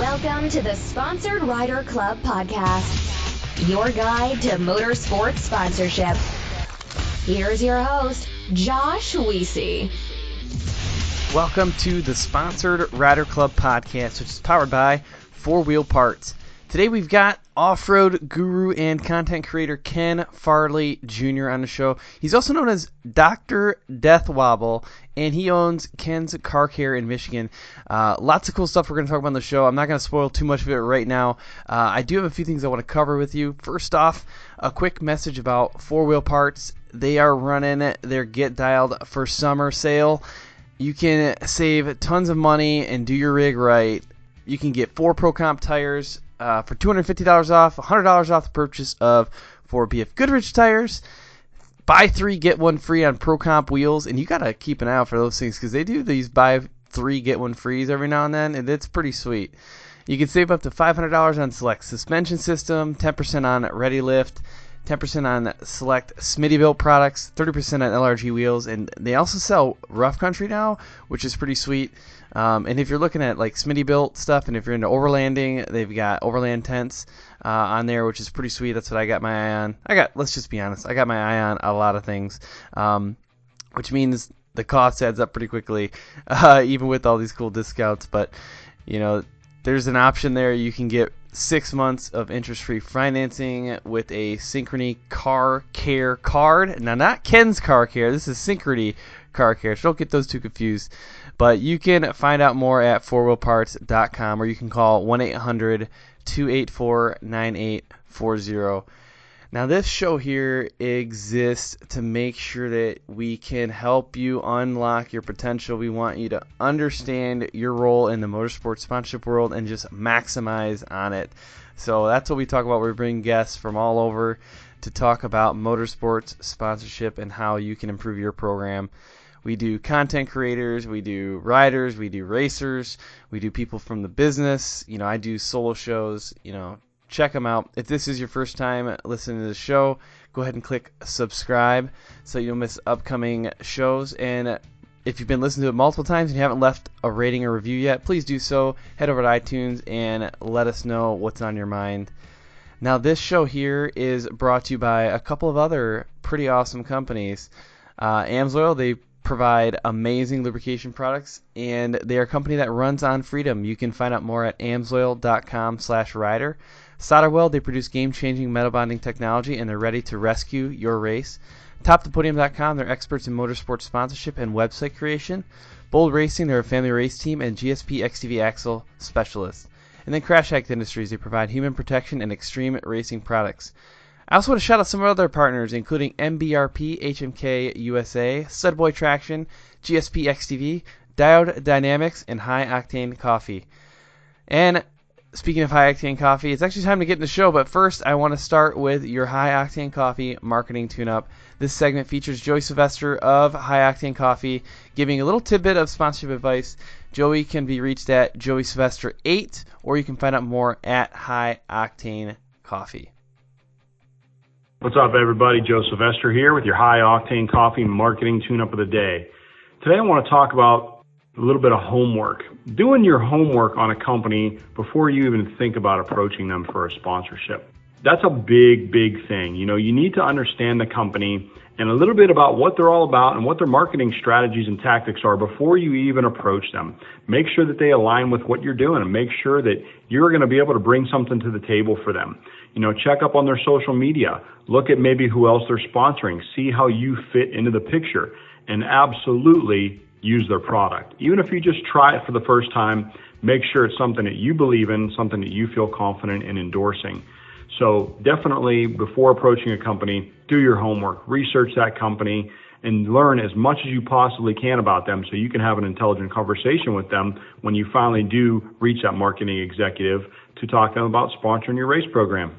Welcome to the Sponsored Rider Club podcast, your guide to motorsports sponsorship. Here's your host, Josh Weesey. Welcome to the Sponsored Rider Club podcast, which is powered by 4Wheel Parts. Today we've got off-road guru and content creator Ken Farley Jr. on the show. He's also known as Dr. Deathwobble, and he owns Ken's Car Care in Michigan. Lots of cool stuff we're going to talk about on the show. I'm not going to spoil too much of it right now. I do have a few things I want to cover with you. First off, a quick message about 4Wheel Parts. They are running their Get Dialed for Summer sale. You can save tons of money and do your rig right. You can get 4 Pro Comp tires for $250 off, $100 off the purchase of 4 BF Goodrich tires. Buy 3, get 1 free on Pro Comp wheels, and you got to keep an eye out for those things because they do these buy 3, get 1 frees every now and then, and it's pretty sweet. You can save up to $500 on select suspension system, 10% on Ready Lift, 10% on select Smittyville products, 30% on LRG wheels, and they also sell Rough Country now, which is pretty sweet. And if you're looking at like Smittybuilt stuff, and if you're into overlanding, they've got overland tents on there, which is pretty sweet. That's what I got my eye on. Let's just be honest, I got my eye on a lot of things, which means the cost adds up pretty quickly, even with all these cool discounts. But you know, there's an option there. You can get 6 months of interest-free financing with a Synchrony Car Care card. Now, not Ken's Car Care. This is Synchrony Car Care, so don't get those two confused. But you can find out more at 4wheelparts.com, or you can call 1-800-284-9840. Now, this show here exists to make sure that we can help you unlock your potential. We want you to understand your role in the motorsports sponsorship world and just maximize on it. So that's what we talk about. We bring guests from all over to talk about motorsports sponsorship and how you can improve your program. We do content creators, we do riders, we do racers, we do people from the business. You know, I do solo shows, check them out. If this is your first time listening to the show, go ahead and click subscribe so you don't miss upcoming shows. And if you've been listening to it multiple times and you haven't left a rating or review yet, please do so. Head over to iTunes and let us know what's on your mind. Now, this show here is brought to you by a couple of other pretty awesome companies. AMSOIL, they provide amazing lubrication products, and they are a company that runs on freedom. You can find out more at amsoil.com/rider. SolderWeld, they produce game-changing metal bonding technology, and they're ready to rescue your race. TopThePodium.com, they're experts in motorsport sponsorship and website creation. Bold Racing, they're a family race team and GSP XTV axle specialists. And then Crash Act Industries, they provide human protection and extreme racing products. I also want to shout out some of our other partners, including MBRP, HMK USA, Sudboy Traction, GSP XTV, Diode Dynamics, and High Octane Coffee. And speaking of High Octane Coffee, it's actually time to get in the show, but first I want to start with your High Octane Coffee marketing tune-up. This segment features Joey Sylvester of High Octane Coffee giving a little tidbit of sponsorship advice. Joey can be reached at Joey Sylvester 8, or you can find out more at High Octane Coffee. What's up, everybody? Joe Sylvester here with your High Octane Coffee marketing tune-up of the day. Today I want to talk about a little bit of homework. Doing your homework on a company before you even think about approaching them for a sponsorship. That's a big, big thing. You need to understand the company and a little bit about what they're all about and what their marketing strategies and tactics are before you even approach them. Make sure that they align with what you're doing and make sure that you're going to be able to bring something to the table for them. Check up on their social media. Look at maybe who else they're sponsoring. See how you fit into the picture, and absolutely use their product. Even if you just try it for the first time, make sure it's something that you believe in, something that you feel confident in endorsing. So definitely, before approaching a company, do your homework, research that company, and learn as much as you possibly can about them so you can have an intelligent conversation with them when you finally do reach that marketing executive to talk to them about sponsoring your race program.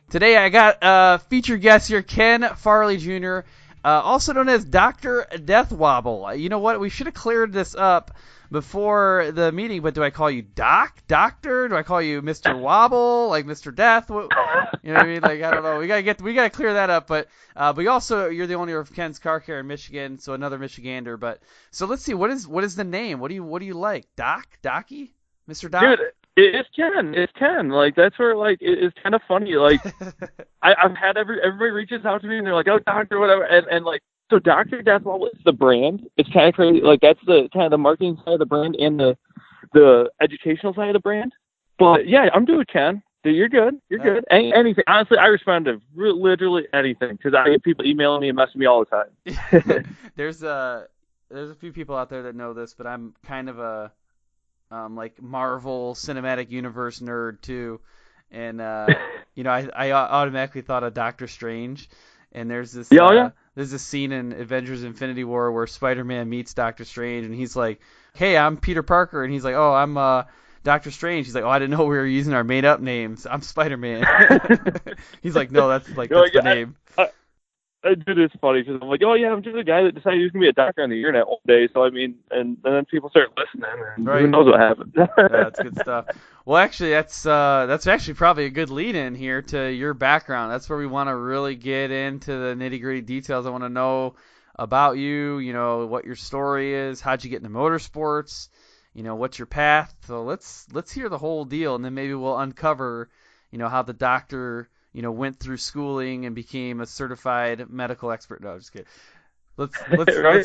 Today I got featured guest here, Ken Farley Jr., also known as Dr. Deathwobble. You know what? We should have cleared this up before the meeting, but do I call you Doctor? Do I call you Mr. Wobble, like Mr. Death? You know what I mean? Like, I don't know. We gotta clear that up. But you're the owner of Ken's Car Care in Michigan, so another Michigander. But so let's see, what is the name? What do you like? Docky? Mr. Doc? Dude, it's Ken. It's Ken. Like, that's where, like, it's kind of funny. Like, I've had everybody reaches out to me and they're like, oh, doctor, whatever. And like, so Dr. Deathwobble is the brand. It's kind of crazy. Like, that's the kind of the marketing side of the brand and the educational side of the brand. But yeah, I'm doing Ken. Dude, you're good. You're good. Anything. Honestly, I respond to literally anything because I get people emailing me and messaging me all the time. There's a few people out there that know this, but I'm kind of a like Marvel Cinematic Universe nerd too, and I automatically thought of Doctor Strange, and there's this there's this scene in Avengers: Infinity War where Spider-Man meets Doctor Strange, and he's like, "Hey, I'm Peter Parker," and he's like, "Oh, I'm Doctor Strange." He's like, "Oh, I didn't know we were using our made-up names. I'm Spider-Man." He's like, "No, that's the name." Dude, it's funny because I'm like, oh yeah, I'm just a guy that decided he was gonna be a doctor on the internet one day. So I mean, and then people start listening, and who knows what happens. Yeah, that's good stuff. Well, actually, that's actually probably a good lead-in here to your background. That's where we want to really get into the nitty-gritty details. I want to know about you. You know, what your story is. How'd you get into motorsports? You know, what's your path? So let's hear the whole deal, and then maybe we'll uncover, you know, how the doctor, you know, went through schooling and became a certified medical expert. No, just kidding. Let's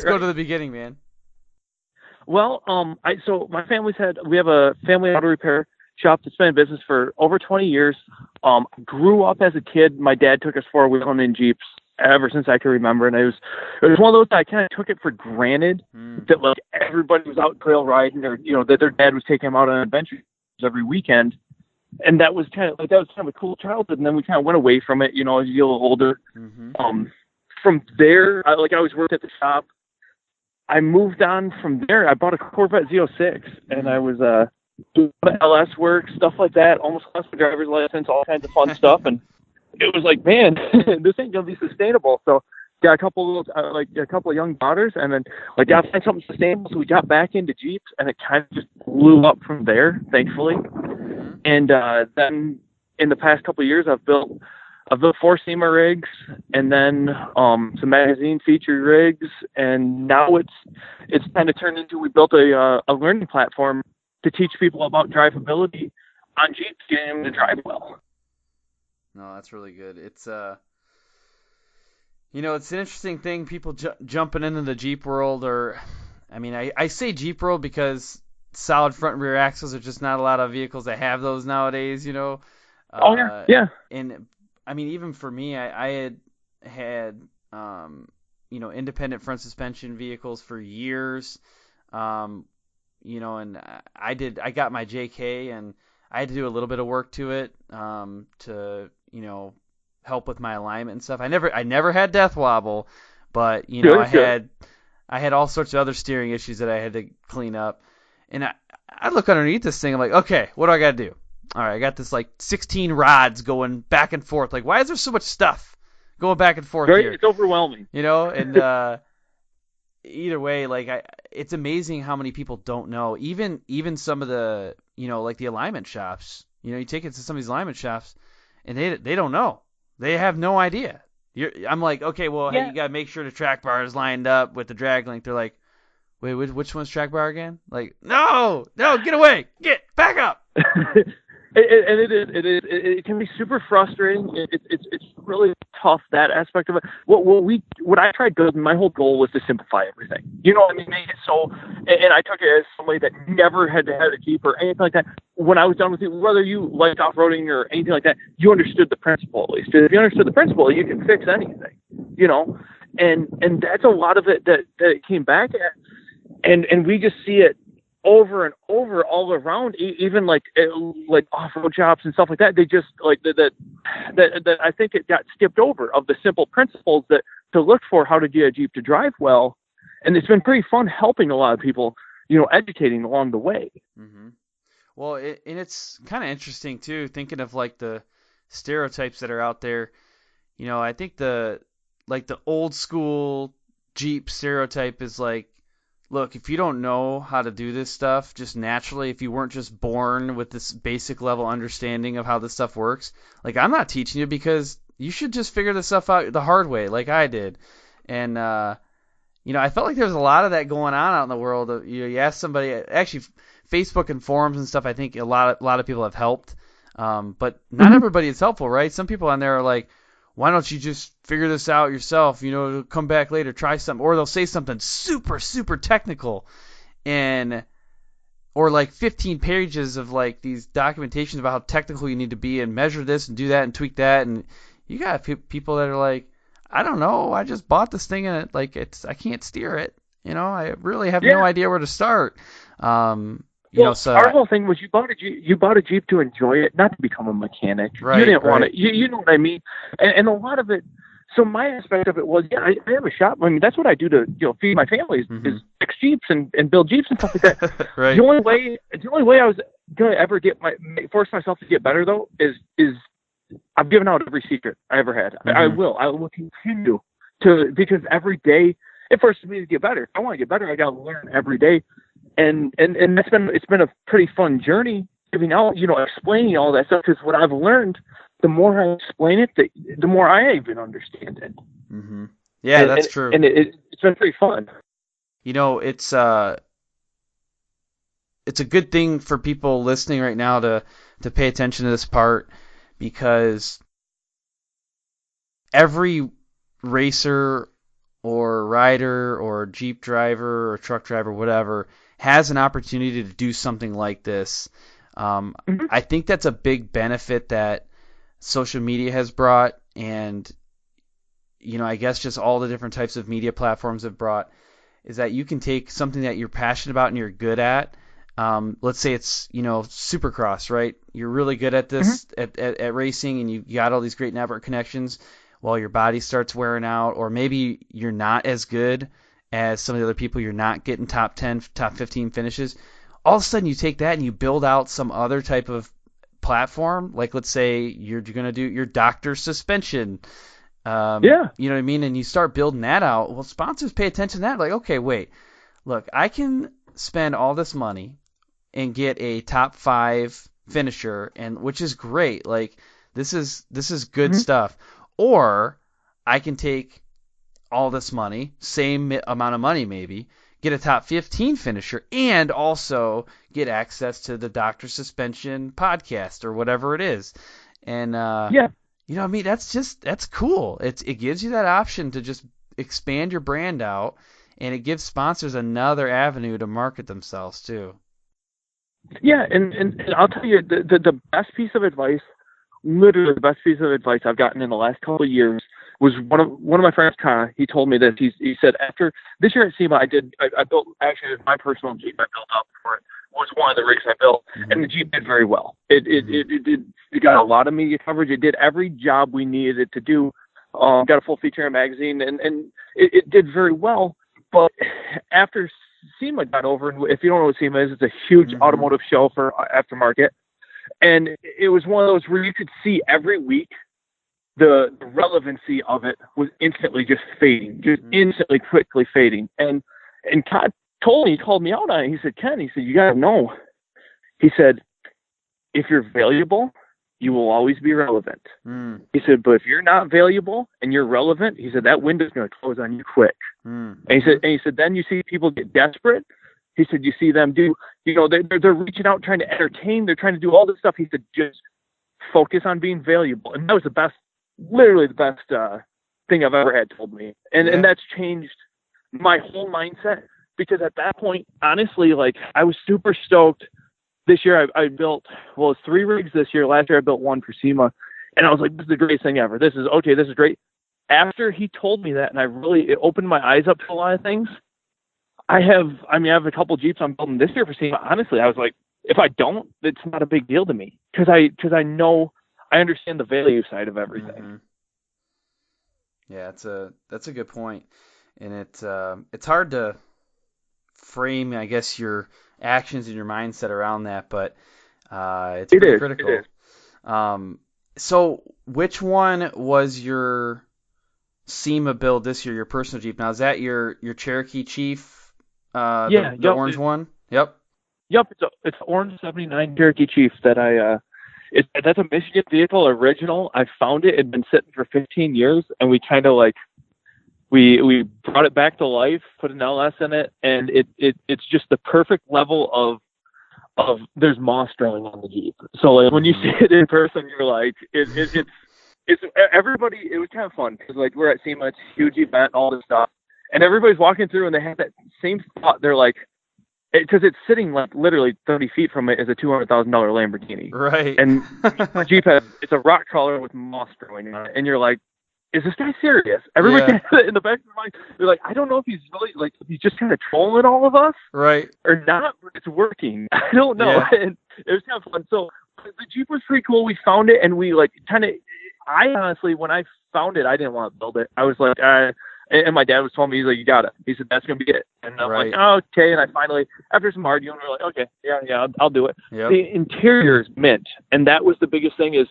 go to the beginning, man. Well, so my we have a family auto repair shop that's been in business for over 20 years. Grew up as a kid. My dad took us four-wheeling in Jeeps ever since I can remember, and it was one of those that I kind of took it for granted that like everybody was out trail riding, or you know that their dad was taking them out on adventures every weekend. And that was kind of a cool childhood. And then we kind of went away from it, you know, as you get a little older. Mm-hmm. From there, I always worked at the shop. I moved on from there. I bought a Corvette Z06 and I was doing LS work, stuff like that, almost lost my driver's license, all kinds of fun stuff. And it was like, man, this ain't going to be sustainable. So got a couple of young daughters, and then like got to find something sustainable. So we got back into Jeeps, and it kind of just blew up from there, thankfully. And then in the past couple of years, I've built 4 SEMA rigs, and then some magazine featured rigs, and now it's kind of turned into, we built a learning platform to teach people about drivability on Jeeps, getting them to drive well. No, that's really good. It's you know, it's an interesting thing, people jumping into the Jeep world, or I mean, I say Jeep world because solid front and rear axles are just not a lot of vehicles that have those nowadays, you know. Yeah. And I mean, even for me, I had you know, independent front suspension vehicles for years, you know, and I got my JK, and I had to do a little bit of work to it to, you know, help with my alignment and stuff. I never had Deathwobble, but you know, I had all sorts of other steering issues that I had to clean up. And I look underneath this thing, I'm like, okay, what do I got to do? All right, I got this like 16 rods going back and forth. Like, why is there so much stuff going back and forth here? It's overwhelming. You know, and either way, like, it's amazing how many people don't know. Even some of the, you know, like the alignment shops. You know, you take it to some of these alignment shops, and they don't know. They have no idea. I'm like, okay, well, hey, you got to make sure the track bar is lined up with the drag link. They're like, wait, which one's track bar again? Like, no, get away, get back up. It can be super frustrating. It's really tough, that aspect of it. What I tried doing, my whole goal was to simplify everything. You know what I mean? Make it so, and I took it as somebody that never had to have a Jeep or anything like that. When I was done with it, whether you liked off-roading or anything like that, you understood the principle at least. If you understood the principle, you can fix anything. You know, and that's a lot of it that it came back at. And we just see it over and over all around, even like off-road shops and stuff like that. They just like that I think it got skipped over of the simple principles that to look for how to get a Jeep to drive well. And it's been pretty fun helping a lot of people, you know, educating along the way. Mm-hmm. Well, and it's kind of interesting too, thinking of like the stereotypes that are out there. You know, I think the old school Jeep stereotype is like, look, if you don't know how to do this stuff just naturally, if you weren't just born with this basic level understanding of how this stuff works, like, I'm not teaching you because you should just figure this stuff out the hard way like I did. And, you know, I felt like there's a lot of that going on out in the world. You ask somebody, actually, Facebook and forums and stuff, I think a lot of people have helped, but not everybody is helpful, right? Some people on there are like, why don't you just figure this out yourself? Come back later, try something, or they'll say something super super technical, or like 15 pages of like these documentations about how technical you need to be and measure this and do that and tweak that, and you got people that are like, I don't know, I just bought this thing and I can't steer it. I really have no idea where to start. So our whole thing was you bought a Jeep to enjoy it, not to become a mechanic. Right, you didn't want right. it. You know what I mean? And a lot of it. So my aspect of it was, I have a shop. I mean, that's what I do to feed my family is fix Jeeps and build Jeeps and stuff like that. Right. The only way I was gonna ever force myself to get better though is I've given out every secret I ever had. I will continue to, because every day it forces me to get better. If I want to get better, I got to learn every day. And it's been a pretty fun journey giving out, explaining all that stuff, because what I've learned, the more I explain it, the more I even understand it. Mm-hmm. Yeah, that's true. And it's been pretty fun. It's a good thing for people listening right now to pay attention to this part, because every racer or rider or Jeep driver or truck driver, whatever, has an opportunity to do something like this. I think that's a big benefit that social media has brought, and I guess just all the different types of media platforms have brought, is that you can take something that you're passionate about and you're good at. Let's say it's Supercross, right? You're really good at this at racing, and you got all these great network connections. While your body starts wearing out, or maybe you're not as good as some of the other people, you're not getting top 10, top 15 finishes, all of a sudden you take that and you build out some other type of platform. Like, let's say you're going to do your doctor suspension. You know what I mean? And you start building that out. Well, sponsors pay attention to that. Like, okay, wait, look, I can spend all this money and get a top 5 finisher, and which is great. Like, this is good stuff. Or I can take all this money, same amount of money maybe, get a top 15 finisher, and also get access to the Doctor Suspension podcast or whatever it is. And that's cool. It gives you that option to just expand your brand out, and it gives sponsors another avenue to market themselves too. Yeah, and I'll tell you the best piece of advice. Literally the best piece of advice I've gotten in the last couple of years was one of my friends, Connor. He told me this. He said, after this year at SEMA, I built, actually my personal Jeep I built up for it was one of the rigs I built, and the Jeep did very well. It got a lot of media coverage. It did every job we needed it to do. Got a full feature magazine, and it did very well. But after SEMA got over, and if you don't know what SEMA is, it's a huge automotive show for aftermarket. And it was one of those where you could see every week the relevancy of it was instantly just fading, just instantly quickly fading. And Todd called me out on it. He said, Ken, you got to know. He said, if you're valuable, you will always be relevant. He said, but if you're not valuable and you're relevant, he said, that window's going to close on you quick. And he said, then you see people get desperate. He said, you see them do, they're reaching out, trying to entertain. They're trying to do all this stuff. He said, just focus on being valuable. And that was literally the best thing I've ever had told me. And that's changed my whole mindset, because at that point, honestly, like, I was super stoked. This year I built, it's 3 rigs this year. Last year I built 1 for SEMA. And I was like, this is the greatest thing ever. This is great. After he told me that, and it opened my eyes up to a lot of things. I have a couple Jeeps I'm building this year for SEMA. Honestly, I was like, if I don't, it's not a big deal to me, because I know, I understand the value side of everything. Yeah, that's a good point, and it's hard to frame, I guess, your actions and your mindset around that, but it's pretty critical. It is. So, which one was your SEMA build this year? Your personal Jeep? Now, is that your Cherokee Chief? The orange one. Yep. It's an orange 79 Cherokee Chief that that's a Michigan vehicle, original. I found it. It'd been sitting for 15 years, and we kind of we brought it back to life, put an LS in it, and it's just the perfect level there's moss growing on the Jeep. So like when you see it in person, you're like, it's everybody. It was kind of fun because like we're at SEMA, it's a huge event, all this stuff, and everybody's walking through and they have that same thought. They're like, because it's sitting like literally 30 feet from it is a $200,000 Lamborghini, right? And the Jeep it's a rock crawler with moss growing on it, and you're like, is this guy serious? Everybody in the back of their mind, they're like, I don't know if he's really like, if he's just kind of trolling all of us, right, or not, but it's working. I don't know. Yeah. And it was kind of fun. So the Jeep was pretty cool. We found it, and we like kind of. I honestly, when I found it, I didn't want to build it. I was like, and my dad was telling me, he's like, you got it. He said, that's going to be it. And I'm like, oh, okay. And I finally, after some arguing, we're like, okay, yeah, I'll do it. Yep. The interior is mint. And that was the biggest thing is,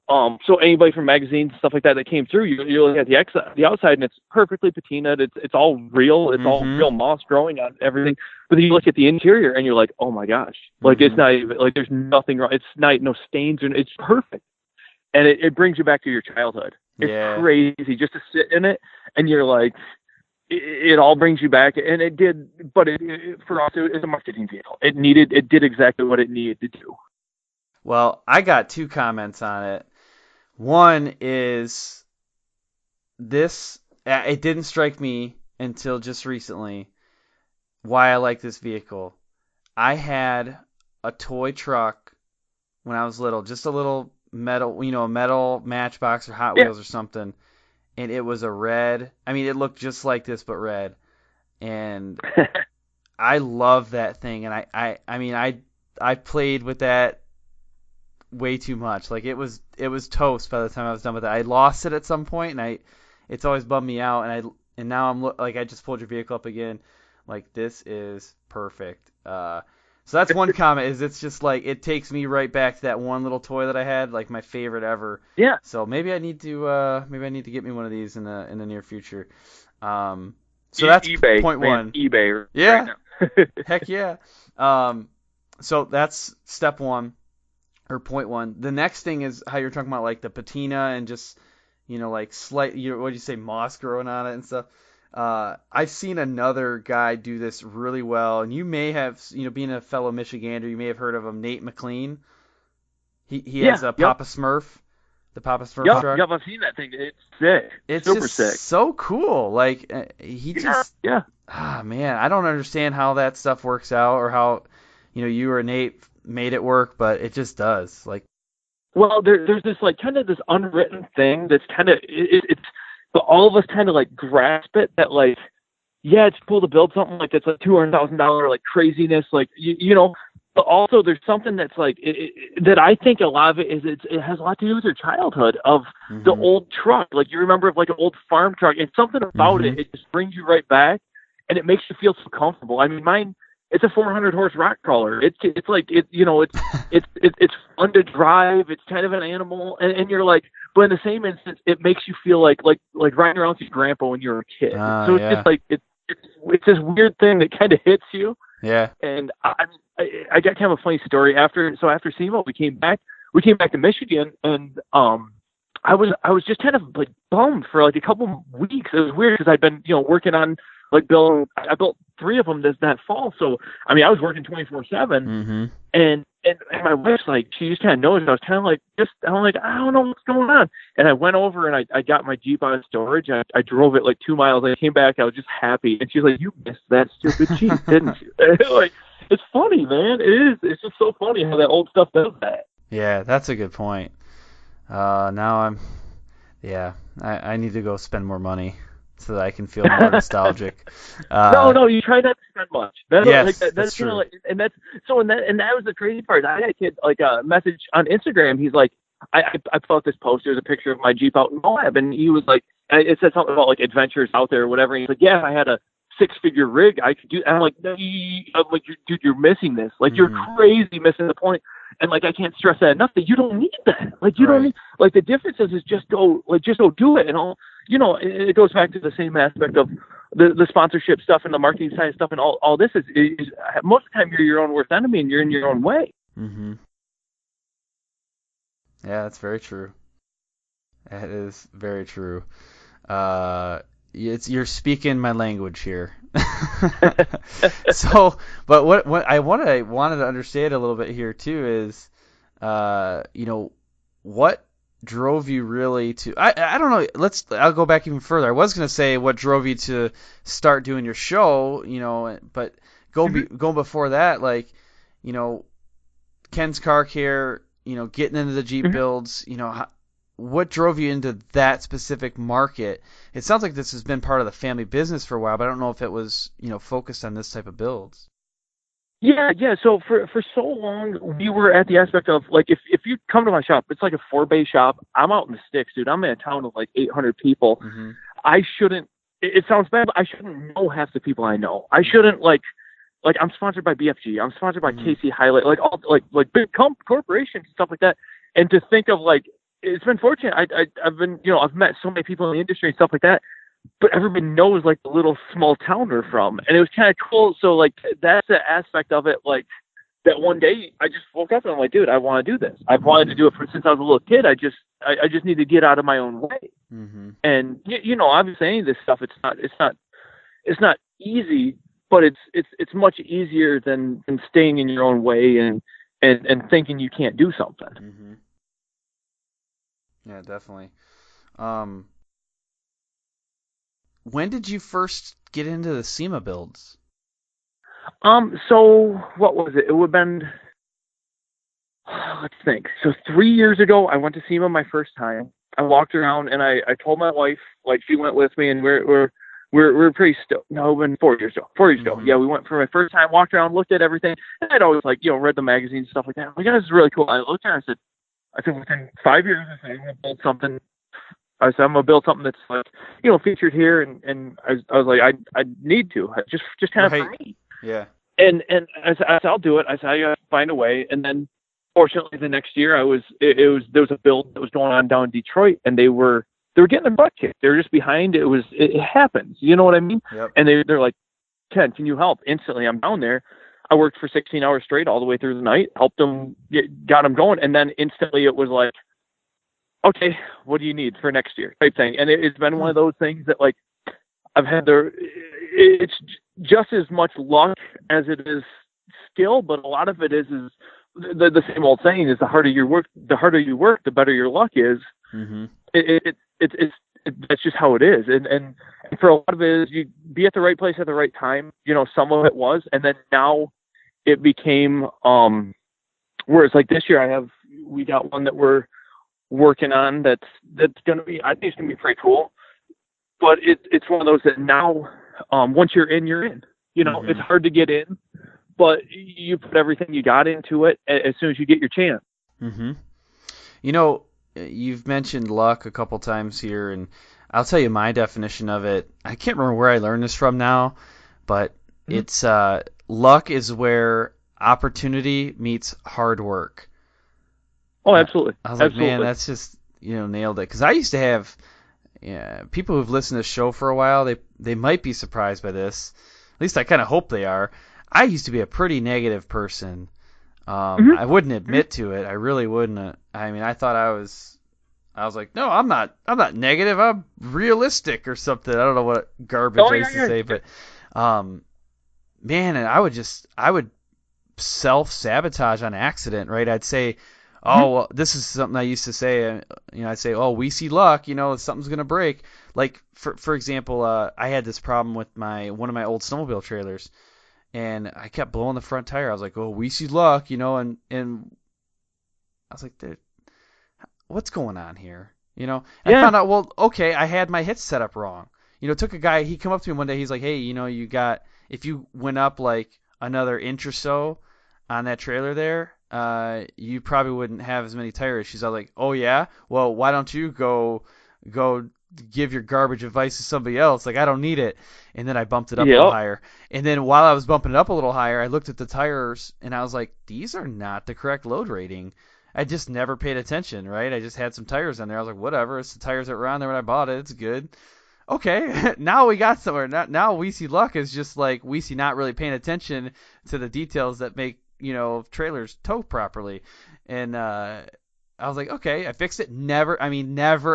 so anybody from magazines, stuff like that came through, you look at the outside and it's perfectly patinaed. It's all real. It's all real moss growing on everything. But then you look at the interior and you're like, oh my gosh, like it's not even, like there's nothing wrong. It's not, no stains, and it's perfect. And it brings you back to your childhood. It's crazy just to sit in it, and you're like, it all brings you back. And it did, but for us, it was a marketing vehicle. It did exactly what it needed to do. Well, I got 2 comments on it. One is this, it didn't strike me until just recently why I like this vehicle. I had a toy truck when I was little, just a little metal, a metal Matchbox or Hot Wheels or something, and it was a red. I mean, it looked just like this but red, and I love that thing. And I played with that way too much. Like it was toast by the time I was done with it. I lost it at some point, and it's always bummed me out. And now I'm like, I just pulled your vehicle up again. Like, this is perfect. So that's one comment, is it's just like, it takes me right back to that one little toy that I had, like my favorite ever. Yeah. So maybe I need to get me one of these in the near future. So that's eBay, point man, one. eBay. Yeah. Right now. Heck yeah. So that's step one, or point one. The next thing is how you're talking about like the patina and just, like slight, what do you say, moss growing on it and stuff. I've seen another guy do this really well, and you may have, being a fellow Michigander, you may have heard of him, Nate McLean. He has a Papa Smurf, the Papa Smurf truck. Yep, I've seen that thing. It's sick. It's super just sick. so cool. Like he just, man, I don't understand how that stuff works out, or how, you or Nate made it work, but it just does. Like, well, there's this like kind of this unwritten thing that's kind of it's. But all of us kind of like grasp it that like, yeah, it's cool to build something like that's like $200,000 like craziness, like But also there's something that's like that I think a lot of it is it has a lot to do with your childhood of the old truck. Like you remember of like an old farm truck, and something about it just brings you right back, and it makes you feel so comfortable. I mean, mine. It's a 400 horse rock crawler. It's like it's fun to drive. It's kind of an animal, and you're like, but in the same instance, it makes you feel like riding around with your grandpa when you were a kid. So it's just like it's this weird thing that kind of hits you. Yeah. And I got kind of a funny story after SEMA, we came back to Michigan, and I was just kind of like bummed for like a couple weeks. It was weird because I'd been working on like I built 3 of them that fall. So, I mean, I was working 24/7 and my wife's like, she just kind of knows. I was kind of like, I'm like, I don't know what's going on. And I went over and I got my Jeep out of storage. I drove it like 2 miles. I came back. I was just happy. And she's like, you missed that stupid Jeep, didn't you? Like, it's funny, man. It is. It's just so funny how that old stuff does that. Yeah, that's a good point. Now I need to go spend more money so that I can feel more nostalgic. No, you try not to spend much. That's true. Like, and that was the crazy part. I had a kid like a message on Instagram. He's like, I put out this post. There's a picture of my Jeep out in Moab, and he was like, it said something about like adventures out there or whatever. And he's like, yeah, if I had a 6-figure rig, I could do. And I'm like, no, dude, you're missing this. Like, you're crazy missing the point. And like, I can't stress that enough that you don't need that. Like, you don't need, like, the difference is just go do it. And all, it goes back to the same aspect of the sponsorship stuff and the marketing side stuff. And all this is most of the time you're your own worst enemy and you're in your own way. Mm-hmm. Yeah, that's very true. That is very true. you're speaking my language here. So, but what I wanted to understand a little bit here too is, what drove you really to, I don't know, I'll go back even further. I was going to say what drove you to start doing your show, but go before that, like, Ken's Car Care, getting into the Jeep builds, what drove you into that specific market? It sounds like this has been part of the family business for a while, but I don't know if it was, focused on this type of builds. Yeah. So for so long, we were at the aspect of, like, if you come to my shop, it's like a 4-bay shop. I'm out in the sticks, dude. I'm in a town of like 800 people. Mm-hmm. I shouldn't. It sounds bad, but I shouldn't know half the people I know. I shouldn't like I'm sponsored by BFG. I'm sponsored by Casey Highlight, like all like big corporations and stuff like that. And to think of, like, it's been fortunate. I've been, I've met so many people in the industry and stuff like that, but everybody knows, like, the little small town we're from. And it was kind of cool. So, like, that's the aspect of it. Like, that one day I just woke up and I'm like, dude, I want to do this. I've wanted to do it since I was a little kid. I just need to get out of my own way. Mm-hmm. And, obviously any of this stuff, it's not easy, but it's much easier than staying in your own way and thinking you can't do something. Mm-hmm. Yeah, definitely. When did you first get into the SEMA builds? So what was it? It would have been, let's think. So 3 years ago, I went to SEMA my first time. I walked around and I told my wife, like, she went with me, and we're pretty stoked. No, it would have been 4 years ago. 4 years ago. Yeah, we went for my first time, walked around, looked at everything. And I'd always, like, read the magazines and stuff like that. I'm like, yeah, this is really cool. I looked at it and I said, within 5 years, I said, I'm going to build something. I said, I'm going to build something that's, like, featured here. And I was like, I need to. Just kind of for me. Yeah. And I said, I'll do it. I said, I got to find a way. And then, fortunately, the next year, there was a build that was going on down in Detroit, and they were getting their butt kicked. They were just behind. It happens. You know what I mean? Yep. And they're like, Ken, can you help? Instantly, I'm down there. I worked for 16 hours straight all the way through the night, helped them, got them going. And then instantly it was like, okay, what do you need for next year type thing. And it's been one of those things that, like, I've had it's just as much luck as it is skill, but a lot of it is the same old saying is the harder you work, the better your luck is. Mm-hmm. That's just how it is. And for a lot of it is you be at the right place at the right time. Some of it was, and then now it became, where it's like this year we got one that we're working on that's going to be, I think it's going to be pretty cool, but it's one of those that now, once you're in, you're in. Mm-hmm. It's hard to get in, but you put everything you got into it as soon as you get your chance. Mm-hmm. You've mentioned luck a couple times here, and I'll tell you my definition of it. I can't remember where I learned this from now, but it's luck is where opportunity meets hard work. Oh, absolutely. I was like, man, that's just, nailed it. Because I used to have people who've listened to the show for a while, they might be surprised by this. At least I kind of hope they are. I used to be a pretty negative person. I wouldn't admit to it. I really wouldn't. I mean, I thought I was like, no, I'm not negative. I'm realistic or something. I don't know what garbage I used to say, but, man, and I would self-sabotage on accident, right? I'd say, oh, well, this is something I used to say. I'd say, oh, we see luck, something's going to break. Like, for example, I had this problem with one of my old snowmobile trailers. And I kept blowing the front tire. I was like, oh, we see luck, and I was like, dude, what's going on here? And I found out, well, okay, I had my hitch set up wrong. Took a guy, he come up to me one day, he's like, hey, if you went up like another inch or so on that trailer there, you probably wouldn't have as many tire issues. I was like, oh yeah? Well, why don't you go give your garbage advice to somebody else? Like, I don't need it. And then I bumped it up a little higher. And then while I was bumping it up a little higher, I looked at the tires and I was like, these are not the correct load rating. I just never paid attention, right? I just had some tires on there. I was like, whatever, it's the tires that were on there when I bought it. It's good. Okay, now we got somewhere. Now we see luck is just like we see not really paying attention to the details that make, trailers tow properly. And I I was like, okay, I fixed it. Never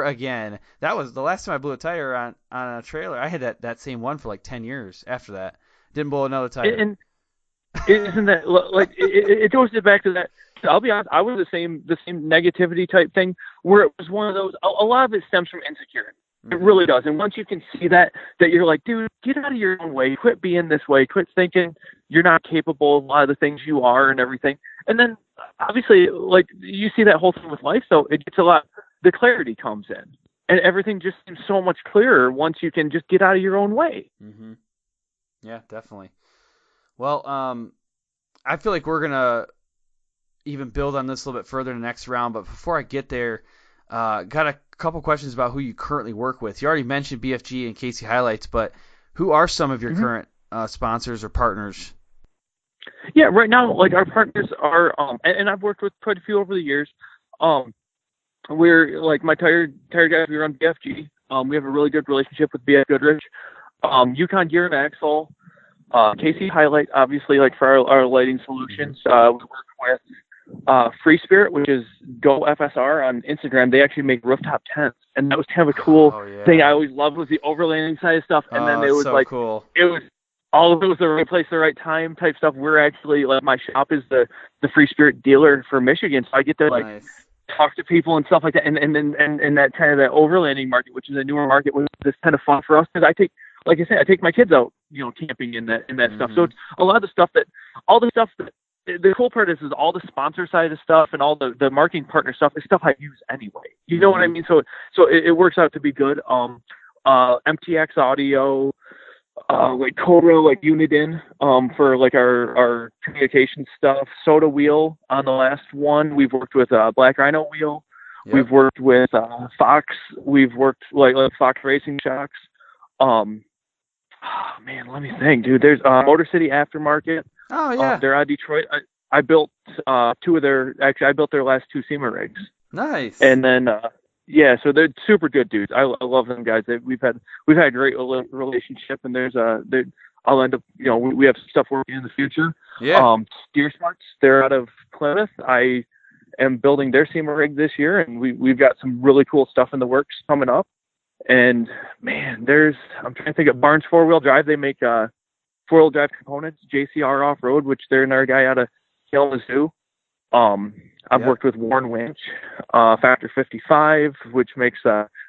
again. That was the last time I blew a tire on a trailer. I had that same one for like 10 years after that. Didn't blow another tire. And isn't that like it goes back to that? I'll be honest, I was the same negativity type thing where it was one of those. A lot of it stems from insecurity. It really does. And once you can see that you're like, dude, get out of your own way. Quit being this way. Quit thinking you're not capable of a lot of the things you are and everything. And then obviously, like, you see that whole thing with life, so it gets the clarity comes in. And everything just seems so much clearer once you can just get out of your own way. Mm-hmm. Yeah, definitely. Well, I feel like we're going to even build on this a little bit further in the next round. But before I get there, got a couple questions about who you currently work with. You already mentioned BFG and Casey Highlights, but who are some of your current sponsors or partners? Yeah, right now, like, our partners are, and I've worked with quite a few over the years. We're like my tire guys. We run BFG. We have a really good relationship with BF Goodrich, Yukon Gear and Axle, KC Highlight, obviously, like for our lighting solutions. We work with Free Spirit, which is Go FSR on Instagram. They actually make rooftop tents, and that was kind of a cool thing. I always loved was the overlanding side of stuff, and then it was so cool. It was all of it was the right place, the right time type stuff. We're actually, like, my shop is the Free Spirit dealer for Michigan, so I get to talk to people and stuff like that, and that kind of that overlanding market, which is a newer market, was this kind of fun for us because I take my kids out, camping in that stuff. So it's a lot of the stuff the cool part is all the sponsor side of stuff and all the marketing partner stuff is stuff I use anyway. You know what I mean? So it works out to be good. MTX Audio, like Cobra, like Uniden, for like our communication stuff. SolderWeld on the last one. We've worked with Black Rhino Wheel. Yep. We've worked with Fox. We've worked like Fox Racing Shocks. Man, let me think, dude. There's Motor City Aftermarket. Oh yeah, they're out of Detroit. I built two of their. Actually, I built their last two SEMA rigs. Nice. And then so they're super good dudes. I love them guys. We've had a great relationship, and I'll end up, we have stuff working in the future. Yeah. Steer Smarts, they're out of Plymouth. I am building their SEMA rig this year, and we've got some really cool stuff in the works coming up. And man, I'm trying to think of Barnes 4-wheel drive. They make 4-wheel drive components, JCR Off-Road, which they're another guy out of Kalamazoo. I've worked with Warren Winch, Factor 55, which makes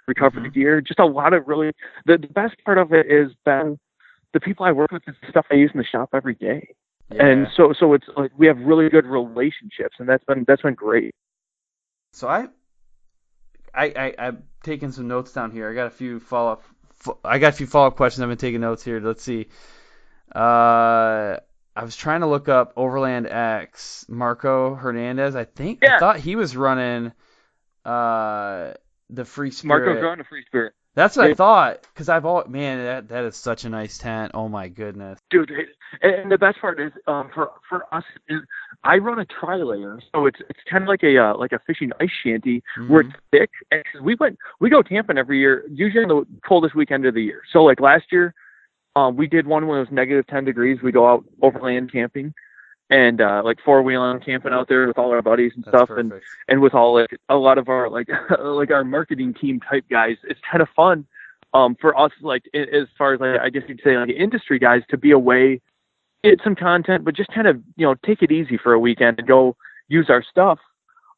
recovery gear. Just a lot of really, the best part of it is the people I work with is the stuff I use in the shop every day. Yeah. And so it's like we have really good relationships, and that's been great. So I'm taking some notes down here. I got a few follow-up questions. I've been taking notes here. Let's see. I was trying to look up Overland X, Marco Hernandez. I thought he was running the Free Spirit. Marco's running the Free Spirit. That's what I thought, because that is such a nice tent. Oh my goodness, dude! And the best part is, for us, is I run a tri-layer, so it's kind of like a fishing ice shanty where it's thick. And we go camping every year, usually on the coldest weekend of the year. So like last year, we did one when it was negative 10 degrees. We go out overland camping and like 4-wheeling camping out there with all our buddies and stuff. Perfect. And with all a lot of our like our marketing team type guys. It's kind of fun for us, like as far as like, I guess you'd say like industry guys, to be away, get some content, but just kind of take it easy for a weekend and go use our stuff.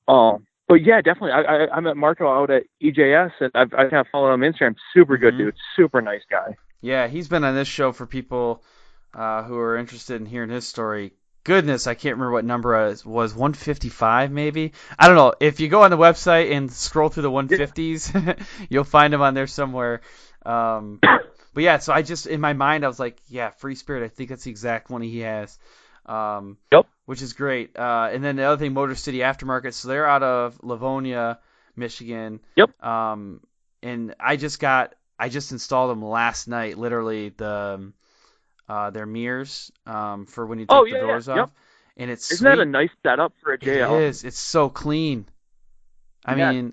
But yeah, definitely. I met Marco out at EJS, and I've kind of followed him on Instagram. Super good dude, super nice guy. Yeah, he's been on this show for people who are interested in hearing his story. Goodness, I can't remember what number it was, 155 maybe? I don't know. If you go on the website and scroll through the 150s, you'll find him on there somewhere. But yeah, so I just, in my mind, I was like, yeah, Free Spirit, I think that's the exact one he has. Yep. Which is great. And then the other thing, Motor City Aftermarket, so they're out of Livonia, Michigan. Yep. And I just installed them last night, literally, their mirrors for when you take the doors off. Yep. And it's Isn't that a nice setup for a JL? It is. It's so clean. I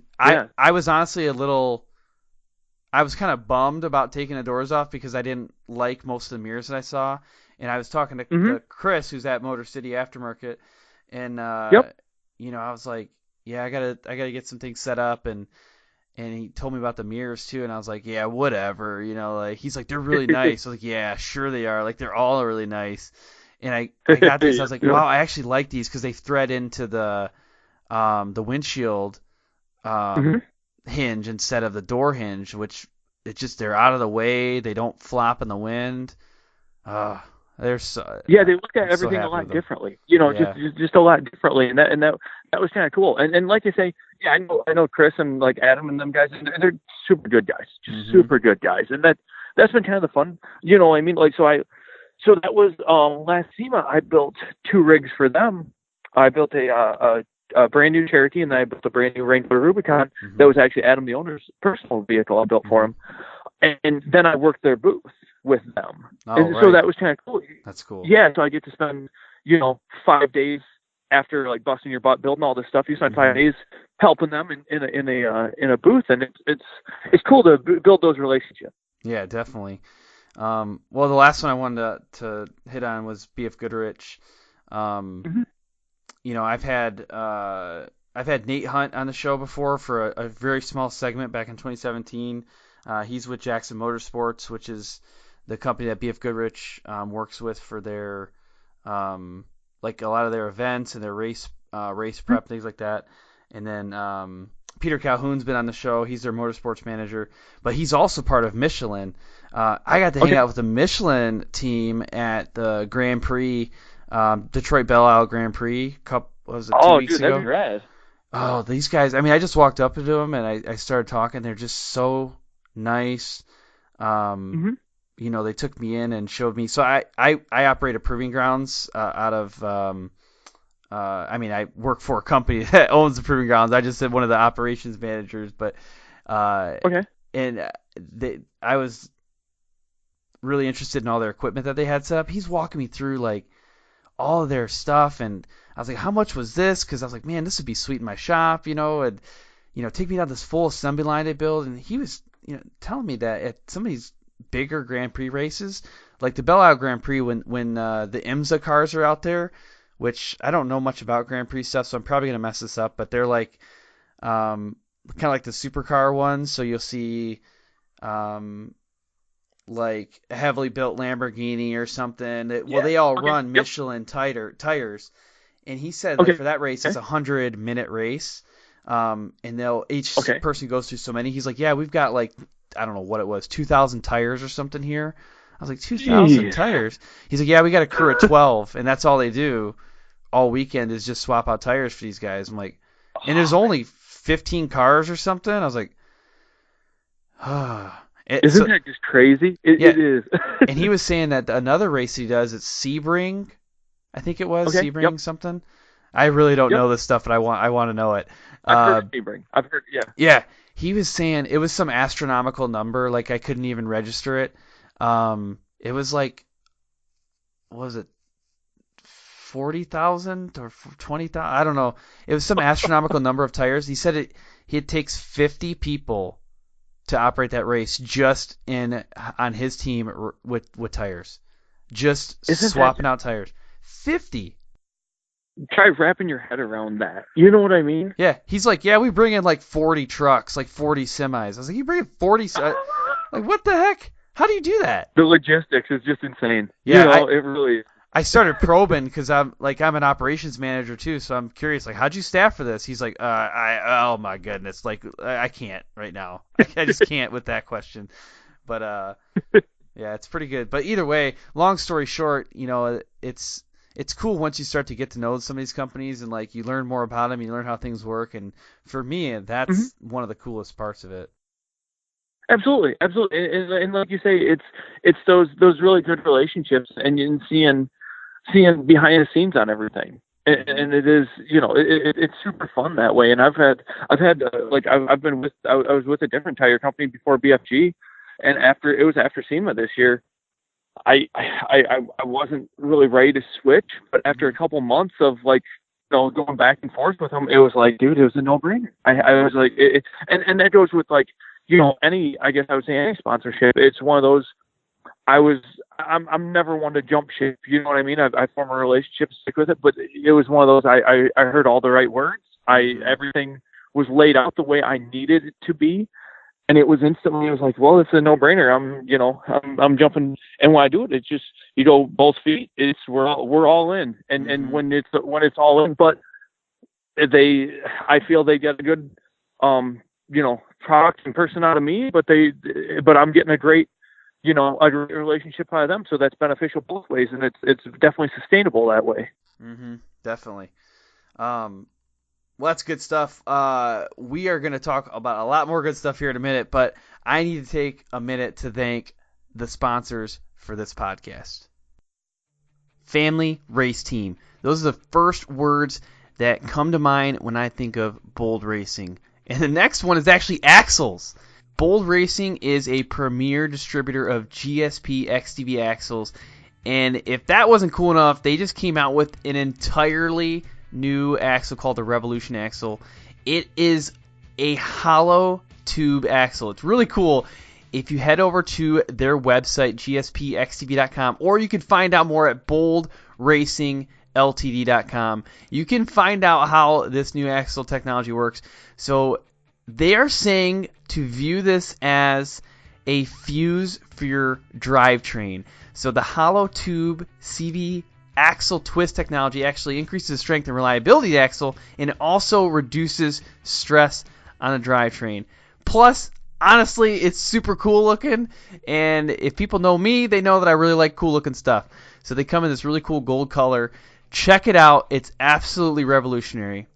was honestly I was kind of bummed about taking the doors off because I didn't like most of the mirrors that I saw. And I was talking to Chris, who's at Motor City Aftermarket, and I was like, yeah, I gotta get some things set up, and he told me about the mirrors too, and I was like, yeah, whatever, like he's like, they're really nice. I was like, yeah, sure they are. Like they're all really nice. And I got these. I was like, wow, I actually like these because they thread into the windshield hinge instead of the door hinge, which they're out of the way. They don't flop in the wind. They're so, yeah, they look at I'm everything so a lot happy with them. differently, Yeah. just a lot differently, and that was kind of cool. And like I say, yeah, I know Chris and like Adam and them guys, and they're super good guys, just super good guys, and that's been kind of the fun, I mean, like so that was last SEMA. I built 2 rigs for them. I built a brand new Cherokee, and then I built a brand new Wrangler Rubicon. That was actually Adam the owner's personal vehicle I built for him, and then I worked their booth with them. And so that was kind of cool. That's cool. Yeah, so I get to spend, 5 days after like busting your butt building all this stuff. You spend 5 days helping them in a booth, and it's cool to build those relationships. Yeah, definitely. Well, the last one I wanted to hit on was BF Goodrich. I've had Nate Hunt on the show before for a very small segment back in 2017. He's with Jackson Motorsports, which is the company that BF Goodrich works with for their like a lot of their events and their race prep, things like that. And then Peter Calhoun's been on the show. He's their motorsports manager, but he's also part of Michelin. I got to hang out with the Michelin team at the Grand Prix, Detroit Belle Isle Grand Prix. 2 weeks ago? That'd be rad. Oh, these guys! I mean, I just walked up to them and I started talking. They're just so nice. They took me in and showed me. So I operate a proving grounds out of. I work for a company that owns the proving grounds. I just said one of the operations managers, but and I was really interested in all their equipment that they had set up. He's walking me through like all of their stuff, and I was like, how much was this? Because I was like, man, this would be sweet in my shop, and take me down this full assembly line they build. And he was telling me that at some of these bigger Grand Prix races, like the Belle Isle Grand Prix, when the IMSA cars are out there, which I don't know much about Grand Prix stuff, so I'm probably gonna mess this up, but they're like kind of like the supercar ones. So you'll see like a heavily built Lamborghini or something. They all run Michelin tires. And he said like for that race, it's a 100-minute race. And each person goes through so many. He's like, yeah, we've got like, I don't know what it was, 2,000 tires or something here. I was like, 2,000 tires? He's like, yeah, we got a crew of 12, and that's all they do all weekend is just swap out tires for these guys. I'm like, and there's only 15 cars or something? I was like, Isn't that just crazy? It is. And he was saying that another race he does, it's Sebring. I think it was Sebring something. I really don't know this stuff, but I want to know it. I've heard Sebring. I've heard, Yeah. He was saying it was some astronomical number, like I couldn't even register it. It was like, what was it, 40,000 or 20,000? I don't know. It was some astronomical number of tires. He said it takes 50 people to operate that race just on his team with tires, just swapping out tires. 50. Try wrapping your head around that. You know what I mean? Yeah. He's like, yeah, we bring in like 40 trucks, like 40 semis. I was like, you bring in 40? Like, what the heck? How do you do that? The logistics is just insane. Yeah, it really is. I started probing because I'm an operations manager too, so I'm curious, like, how'd you staff for this? He's like, oh my goodness, like, I can't right now. I just can't with that question. But yeah, it's pretty good. But either way, long story short, it's cool once you start to get to know some of these companies and like you learn more about them, you learn how things work, and for me, that's one of the coolest parts of it. Absolutely. And like you say, it's those really good relationships and seeing behind the scenes on everything. And it is, it's super fun that way. And I've had I was with a different tire company before BFG, and after SEMA this year, I wasn't really ready to switch, but after a couple months of going back and forth with them, it was like, dude, it was a no-brainer. I was like, and that goes with like, any sponsorship. It's one of those, I'm never one to jump ship. You know what I mean? I form a relationship, stick with it, but it was one of those, I heard all the right words. Everything was laid out the way I needed it to be. And it was instantly, I was like, well, it's a no-brainer. I'm jumping. And when I do it, it's just, both feet, we're all in. And when it's all in, but I feel they get a good, product and person out of me, but I'm getting a great relationship out of them. So that's beneficial both ways. And it's definitely sustainable that way. Mm-hmm. Definitely. Well, that's good stuff. We are going to talk about a lot more good stuff here in a minute, but I need to take a minute to thank the sponsors for this podcast. Family Race Team. Those are the first words that come to mind when I think of Bold Racing. And the next one is actually axles. Bold Racing is a premier distributor of GSP XTB axles. And if that wasn't cool enough, they just came out with an entirely new axle called the Revolution axle. It is a hollow tube axle. It's really cool. If you head over to their website, gspxtb.com, or you can find out more at boldracingltd.com, you can find out how this new axle technology works. So they are saying to view this as a fuse for your drivetrain. So the hollow tube CV axle twist technology actually increases the strength and reliability of the axle, and it also reduces stress on the drivetrain. Plus, honestly, it's super cool looking, and if people know me, they know that I really like cool looking stuff. So they come in this really cool gold color. Check it out. It's absolutely revolutionary.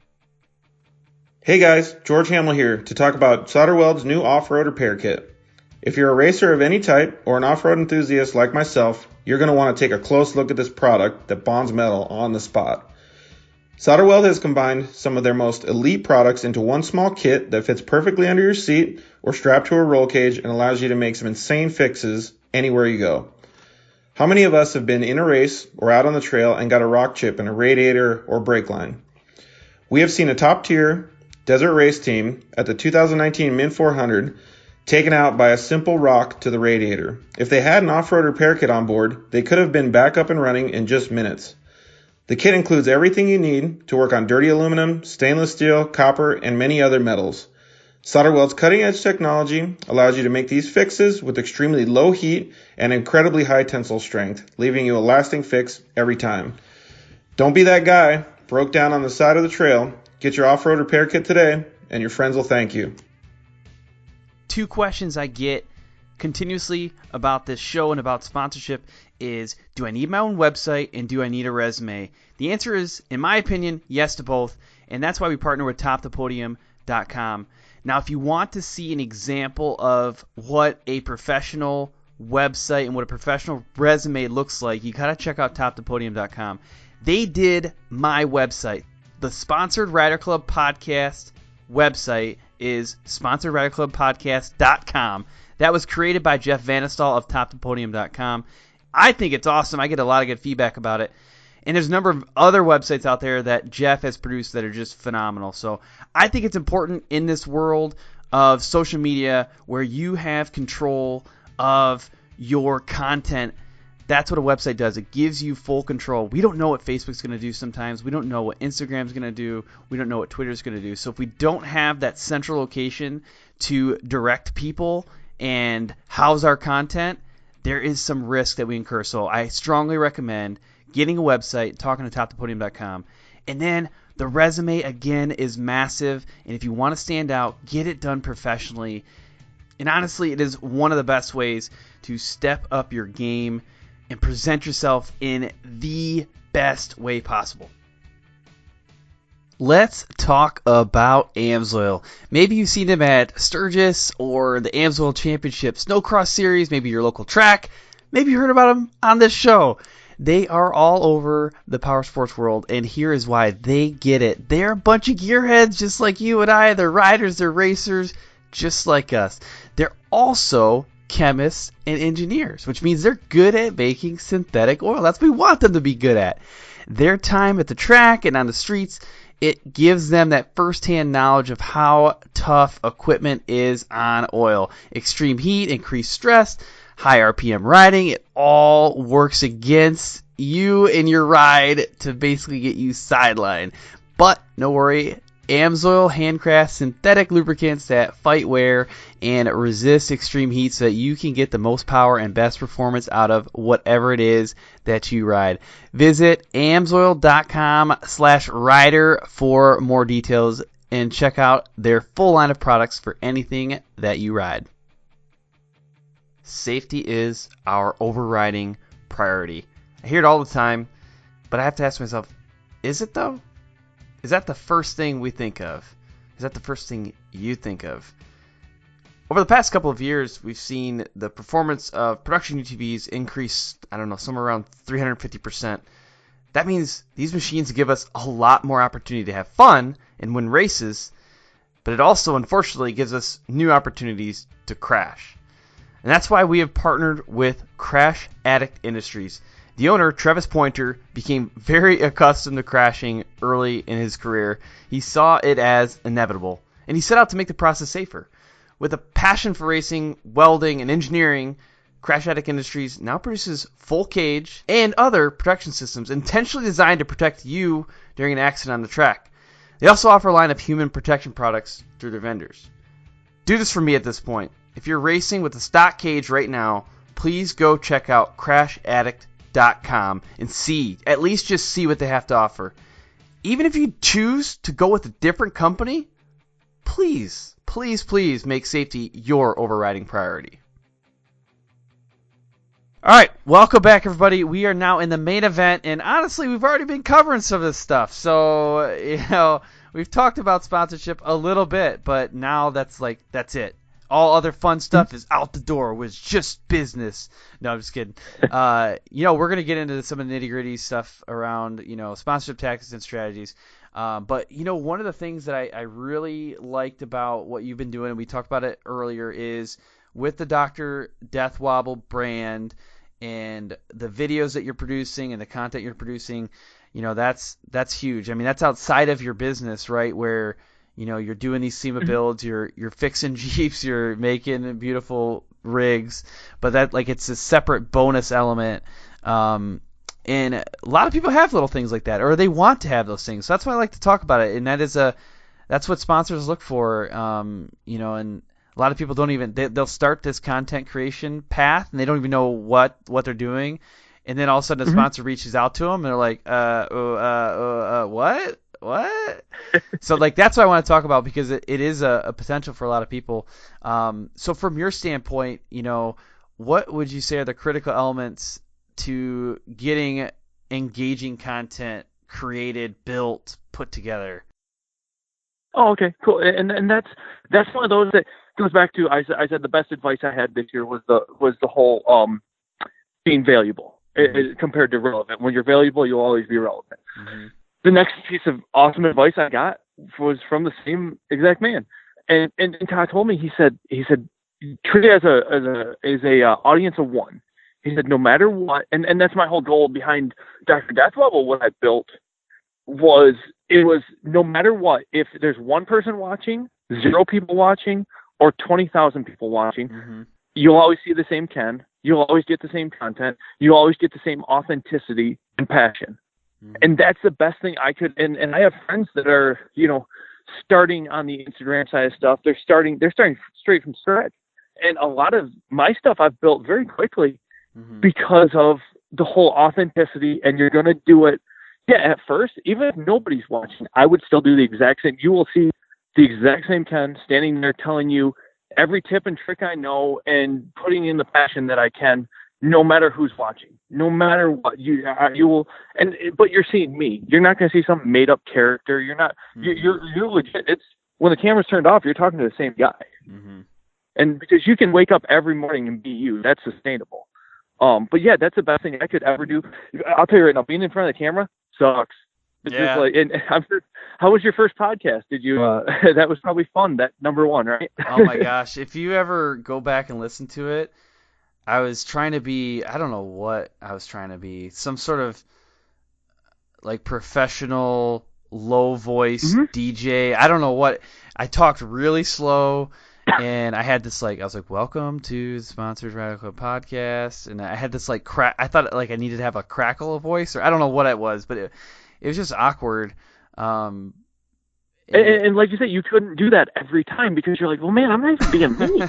Hey guys, George Hamill here to talk about SolderWeld's new off-road repair kit. If you're a racer of any type or an off-road enthusiast like myself, you're going to want to take a close look at this product that bonds metal on the spot. SolderWeld has combined some of their most elite products into one small kit that fits perfectly under your seat or strapped to a roll cage and allows you to make some insane fixes anywhere you go. How many of us have been in a race or out on the trail and got a rock chip in a radiator or brake line? We have seen a top-tier desert race team at the 2019 Min 400 taken out by a simple rock to the radiator. If they had an off-road repair kit on board, they could have been back up and running in just minutes. The kit includes everything you need to work on dirty aluminum, stainless steel, copper, and many other metals. SolderWeld's cutting-edge technology allows you to make these fixes with extremely low heat and incredibly high tensile strength, leaving you a lasting fix every time. Don't be that guy broke down on the side of the trail. Get your off-road repair kit today, and your friends will thank you. Two questions I get continuously about this show and about sponsorship is, do I need my own website and do I need a resume? The answer is, in my opinion, yes to both, and that's why we partner with TopThePodium.com. Now, if you want to see an example of what a professional website and what a professional resume looks like, you gotta check out TopThePodium.com. They did my website. The Sponsored Rider Club Podcast website is sponsoredriderclubpodcast.com. That was created by Jeff Vanistall of TopThePodium.com. I think it's awesome. I get a lot of good feedback about it. And there's a number of other websites out there that Jeff has produced that are just phenomenal. So I think it's important in this world of social media where you have control of your content. That's what a website does. It gives you full control. We don't know what Facebook's going to do sometimes. We don't know what Instagram's going to do. We don't know what Twitter's going to do. So if we don't have that central location to direct people and house our content, there is some risk that we incur. So I strongly recommend getting a website, talking to TopThePodium.com. And then the resume, again, is massive. And if you want to stand out, get it done professionally. And honestly, it is one of the best ways to step up your game and present yourself in the best way possible. Let's talk about AMSOIL. Maybe you've seen them at Sturgis or the AMSOIL Championship Snowcross Series, maybe your local track. Maybe you heard about them on this show. They are all over the power sports world, and here is why they get it. They're a bunch of gearheads just like you and I. They're riders, they're racers, just like us. They're also chemists and engineers, which means they're good at making synthetic oil. That's what we want them to be good at. Their time at the track and on the streets, it gives them that first-hand knowledge of how tough equipment is on oil. Extreme heat, increased stress, high RPM riding, it all works against you and your ride to basically get you sidelined. But no worry, AMSOIL handcraft synthetic lubricants that fight wear and resist extreme heat so that you can get the most power and best performance out of whatever it is that you ride. Visit amsoil.com/rider for more details and check out their full line of products for anything that you ride. Safety is our overriding priority. I hear it all the time, but I have to ask myself, is it though? Is that the first thing we think of? Is that the first thing you think of? Over the past couple of years, we've seen the performance of production UTVs increase, somewhere around 350%. That means these machines give us a lot more opportunity to have fun and win races, but it also, unfortunately, gives us new opportunities to crash. And that's why we have partnered with Crash Addict Industries. The owner, Travis Pointer, became very accustomed to crashing early in his career. He saw it as inevitable, and he set out to make the process safer. With a passion for racing, welding, and engineering, Crash Addict Industries now produces full cage and other protection systems intentionally designed to protect you during an accident on the track. They also offer a line of human protection products through their vendors. Do this for me at this point. If you're racing with a stock cage right now, please go check out CrashAddict.com and at least see what they have to offer. Even if you choose to go with a different company, please make safety your overriding priority. All right, welcome back, everybody. We are now in the main event, and honestly, we've already been covering some of this stuff. So, we've talked about sponsorship a little bit, but now that's it. All other fun stuff is out the door. It was just business. No, I'm just kidding. We're going to get into some of the nitty-gritty stuff around, sponsorship tactics and strategies. But one of the things that I really liked about what you've been doing, and we talked about it earlier, is with the Dr. Deathwobble brand and the videos that you're producing and the content you're producing, that's huge. I mean, that's outside of your business, right? Where you're doing these SEMA builds, you're fixing Jeeps, you're making beautiful rigs, but that it's a separate bonus element. And a lot of people have little things like that, or they want to have those things. So that's why I like to talk about it, and that's what sponsors look for. And a lot of people don't even they'll start this content creation path, and they don't even know what they're doing, and then all of a sudden a sponsor reaches out to them, and they're like, what? So that's what I want to talk about, because it is a potential for a lot of people. So from your standpoint, what would you say are the critical elements to getting engaging content created, built, put together? Oh, okay, cool. And that's one of those that goes back to I said the best advice I had this year was the whole being valuable compared to relevant. When you're valuable, you'll always be relevant. Mm-hmm. The next piece of awesome advice I got was from the same exact man, and Todd told me, he said treat it as a audience of one. He said no matter what, and that's my whole goal behind Dr. Deathwobble. What I built was no matter what, if there's one person watching, 0 people watching, or 20,000 people watching, you'll always see the same Ken. You'll always get the same content. You'll always get the same authenticity and passion. And that's the best thing I could, and I have friends that are, starting on the Instagram side of stuff. They're starting straight from scratch. And a lot of my stuff I've built very quickly because of the whole authenticity, and you're going to do it. Yeah, at first, even if nobody's watching, I would still do the exact same. You will see the exact same Ken standing there telling you every tip and trick I know and putting in the passion that I can, no matter who's watching, no matter what you will. But you're seeing me. You're not going to see some made up character. You're not. You're legit. It's when the camera's turned off, you're talking to the same guy. And because you can wake up every morning and be you, that's sustainable. But yeah, that's the best thing I could ever do. I'll tell you right now, being in front of the camera sucks. It's just and I'm sure, how was your first podcast? Did you, that was probably fun, that number 1, right? Oh my gosh. If you ever go back and listen to it, I was trying to be, I don't know what I was trying to be, some sort of professional low voice DJ. I don't know what. I talked really slow. And I had this I was like, welcome to the Sponsored Radical Podcast. And I had this I thought I needed to have a crackle of voice, or I don't know what it was, but it was just awkward. And And like you said, you couldn't do that every time because you're like, well, man, I'm not even being me.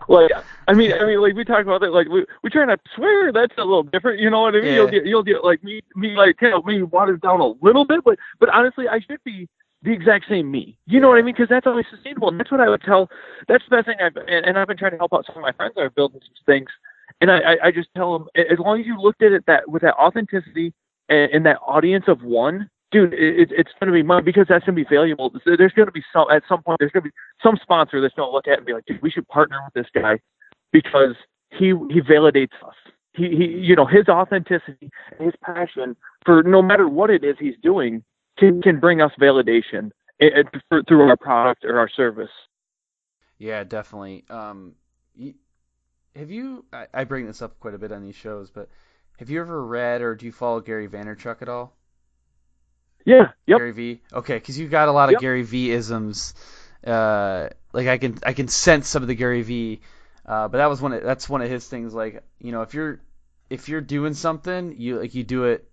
Like, I mean, like we talk about that, like we try not to swear. That's a little different, you know what I mean? Yeah. You'll get like me, like kind of maybe watered down a little bit, but honestly, I should be the exact same me. You know what I mean? Because that's always sustainable, and that's what I would tell. That's the best thing I've been trying to help out some of my friends that are building some things, and I just tell them, as long as you looked at it with that authenticity and that audience of one. Dude, it's going to be money because that's going to be valuable. There's going to be at some point, there's going to be some sponsor that's going to look at it and be like, dude, we should partner with this guy because he validates us. He his authenticity and his passion for no matter what it is he's doing can bring us validation through our product or our service. Yeah, definitely. Have you? I bring this up quite a bit on these shows, but have you ever read or do you follow Gary Vaynerchuk at all? Yeah. Yep. Gary V. Okay, because you got a lot of Gary V isms. Like I can sense some of the Gary V. But that's one of his things. Like, if you're doing something, you do it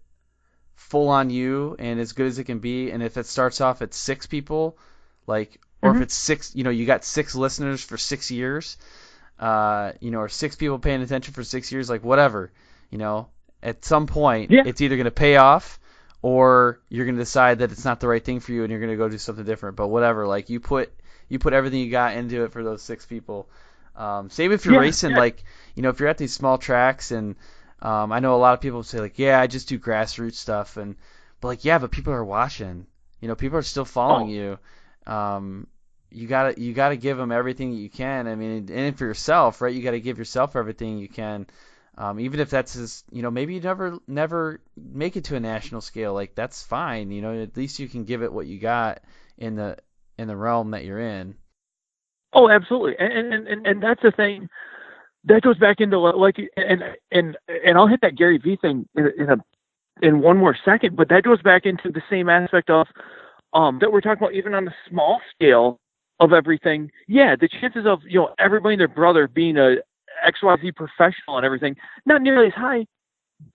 full on you and as good as it can be. And if it starts off at 6 people, like, or if it's 6, you got 6 listeners for 6 years, or 6 people paying attention for 6 years, like whatever, at some point it's either going to pay off. Or you're going to decide that it's not the right thing for you and you're going to go do something different. But whatever, like you put everything you got into it for those 6 people. Same if you're racing, like, if you're at these small tracks and I know a lot of people say like, yeah, I just do grassroots stuff. But people are watching, people are still following you. You gotta give them everything that you can. I mean, and for yourself, right? You got to give yourself everything you can. Even if that's maybe you never make it to a national scale, like that's fine. At least you can give it what you got in the realm that you're in. Oh, absolutely. And that's the thing that goes back into like, and I'll hit that Gary V thing in one more second, but that goes back into the same aspect of, that we're talking about even on the small scale of everything. Yeah. The chances of, everybody and their brother being a XYZ professional and everything, not nearly as high,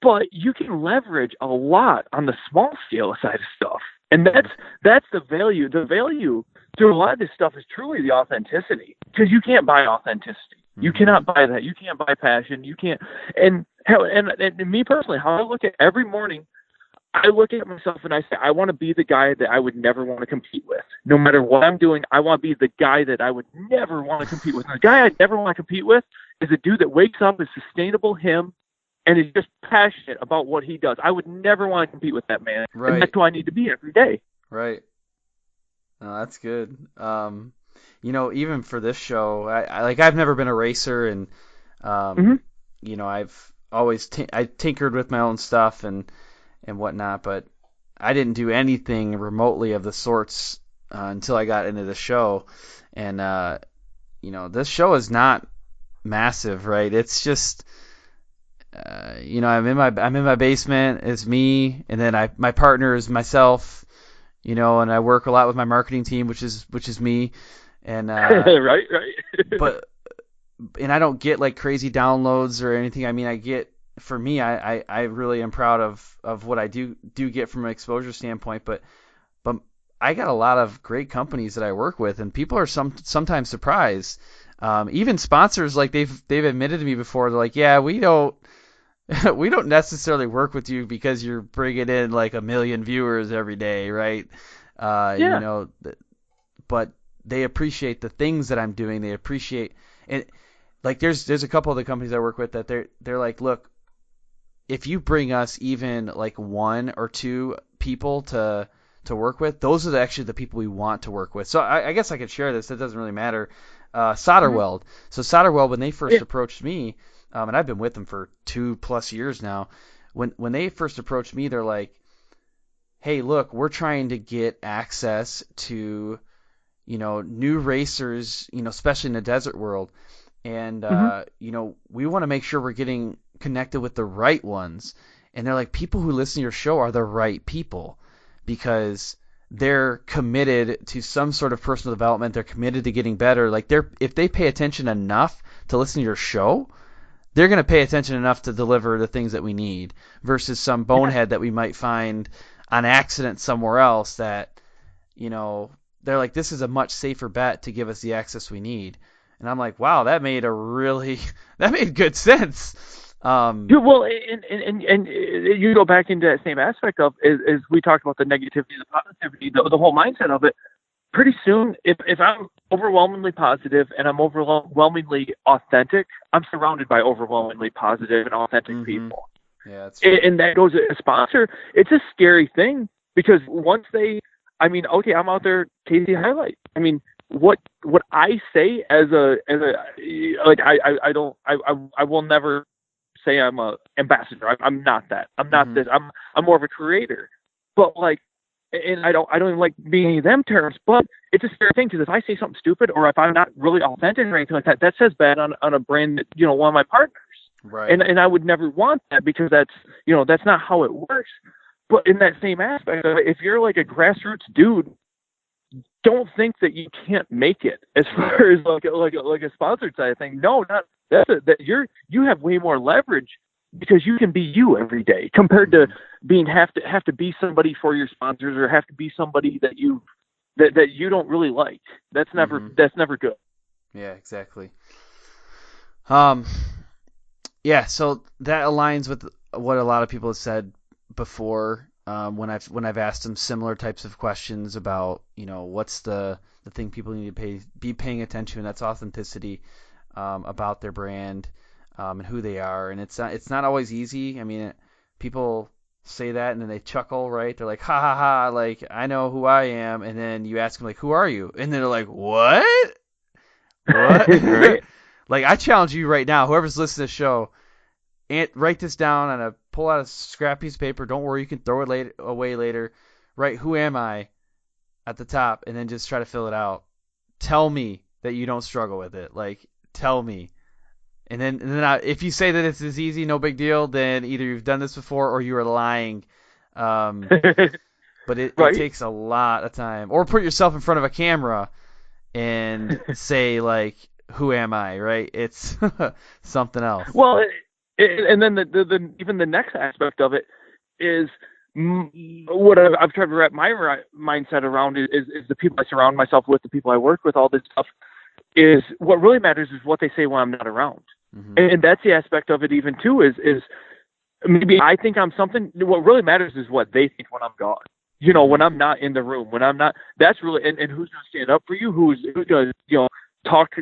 but you can leverage a lot on the small scale side of stuff. And that's the value. The value through a lot of this stuff is truly the authenticity, because you can't buy authenticity. You cannot buy that. You can't buy passion. You can't. And me personally, how I look at every morning, I look at myself and I say, I want to be the guy that I would never want to compete with. No matter what I'm doing, I want to be the guy that I would never want to compete with. And the guy I'd never want to compete with is a dude that wakes up, is sustainable him, and is just passionate about what he does. I would never want to compete with that man. Right. And that's who I need to be every day. Right. No, that's good. Even for this show, I've never been a racer, and I've always I tinkered with my own stuff and whatnot, but I didn't do anything remotely of the sorts until I got into the show. And this show is not massive, right? It's just I'm in my basement. It's me, and then my partner is myself. And I work a lot with my marketing team, which is me. And right. but I don't get like crazy downloads or anything. I mean, I get. For me, I really am proud of what I do get from an exposure standpoint, but I got a lot of great companies that I work with, and people are sometimes surprised. Even sponsors, like they've admitted to me before, they're like, yeah, we don't necessarily work with you because you're bringing in like 1 million viewers every day, right? But they appreciate the things that I'm doing. They appreciate, and like there's a couple of the companies I work with that they're like, look, if you bring us even like 1 or 2 people to work with, those are actually the people we want to work with. So I guess I could share this. It doesn't really matter. SolderWeld. So SolderWeld, when they first approached me, and I've been with them for 2+ years now, when they first approached me, they're like, hey, look, we're trying to get access to, new racers, especially in the desert world. And, we want to make sure we're getting connected with the right ones. And they're like, people who listen to your show are the right people because they're committed to some sort of personal development. They're committed to getting better. Like if they pay attention enough to listen to your show, they're going to pay attention enough to deliver the things that we need versus some bonehead that we might find on accident somewhere else that, they're like, this is a much safer bet to give us the access we need. And I'm like, wow, that made good sense. Well, and you go back into that same aspect of as we talked about the negativity, the positivity, the whole mindset of it. Pretty soon, if I'm overwhelmingly positive and I'm overwhelmingly authentic, I'm surrounded by overwhelmingly positive and authentic people. Yeah, that's true. And that goes a sponsor. It's a scary thing because once okay, I'm out there, Casey highlight. I mean, what I say I will never say I'm a ambassador. I'm not that. I'm not this. I'm more of a creator. But and I don't even like being any of them terms. But it's a scary thing because if I say something stupid or if I'm not really authentic or anything like that, that says bad on a brand that one of my partners. Right. And I would never want that because that's not how it works. But in that same aspect, if you're like a grassroots dude, don't think that you can't make it as far as like a sponsored side thing. No, not that you have way more leverage because you can be you every day compared to have to be somebody for your sponsors or have to be somebody that you don't really like. That's never good. Yeah, exactly. Yeah, so that aligns with what a lot of people have said before when I've asked them similar types of questions about what's the thing people need to be paying attention to, and that's authenticity about their brand and who they are. And it's not always easy. I mean, people say that and then they chuckle, right? They're like, ha ha ha, like I know who I am, and then you ask them like, who are you? And they're like, what? Right? Like, I challenge you right now, whoever's listening to the show, and write this down pull out a scrap piece of paper. Don't worry, you can throw it away later. Write, who am I at the top, and then just try to fill it out. Tell me that you don't struggle with it. Like, tell me. And then if you say that it's as easy, no big deal, then either you've done this before or you are lying. But it takes a lot of time. Or put yourself in front of a camera and say, like, who am I, right? It's something else. Well, and then even the next aspect of it is what I've tried to wrap my mindset around is the people I surround myself with, the people I work with, all this stuff. Is what really matters is what they say when I'm not around. Mm-hmm. And that's the aspect of it even too is maybe I think I'm something. What really matters is what they think when I'm gone. When I'm not in the room, when I'm not, that's really, and who's going to stand up for you, who's going to, talk,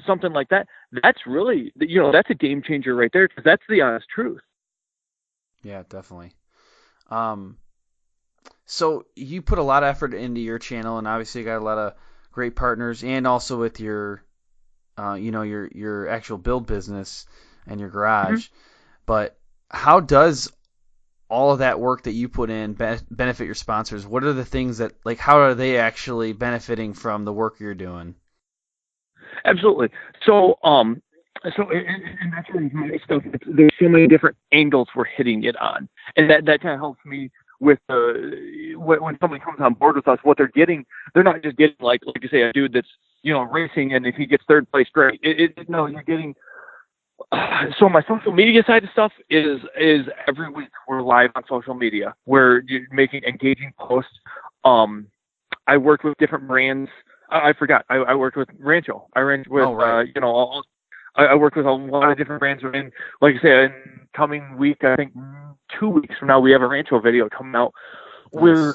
something like that. That's really, that's a game changer right there because that's the honest truth. Yeah, definitely. So you put a lot of effort into your channel, and obviously you got a lot of great partners, and also with your, your actual build business and your garage. Mm-hmm. But how does all of that work that you put in benefit your sponsors? What are the things that, like, how are they actually benefiting from the work you're doing? Absolutely. So, and that's really my stuff. There's so many different angles we're hitting it on, and that kind of helps me with when somebody comes on board with us. What they're getting, they're not just getting like you say, a dude that's racing, and if he gets third place, great. No, you're getting. So my social media side of stuff is every week we're live on social media. We're making engaging posts. I work with different brands. I forgot. I worked with Rancho. I ran with, I worked with a lot of different brands. And like I say, in coming week, I think 2 weeks from now, we have a Rancho video coming out. Nice. Where,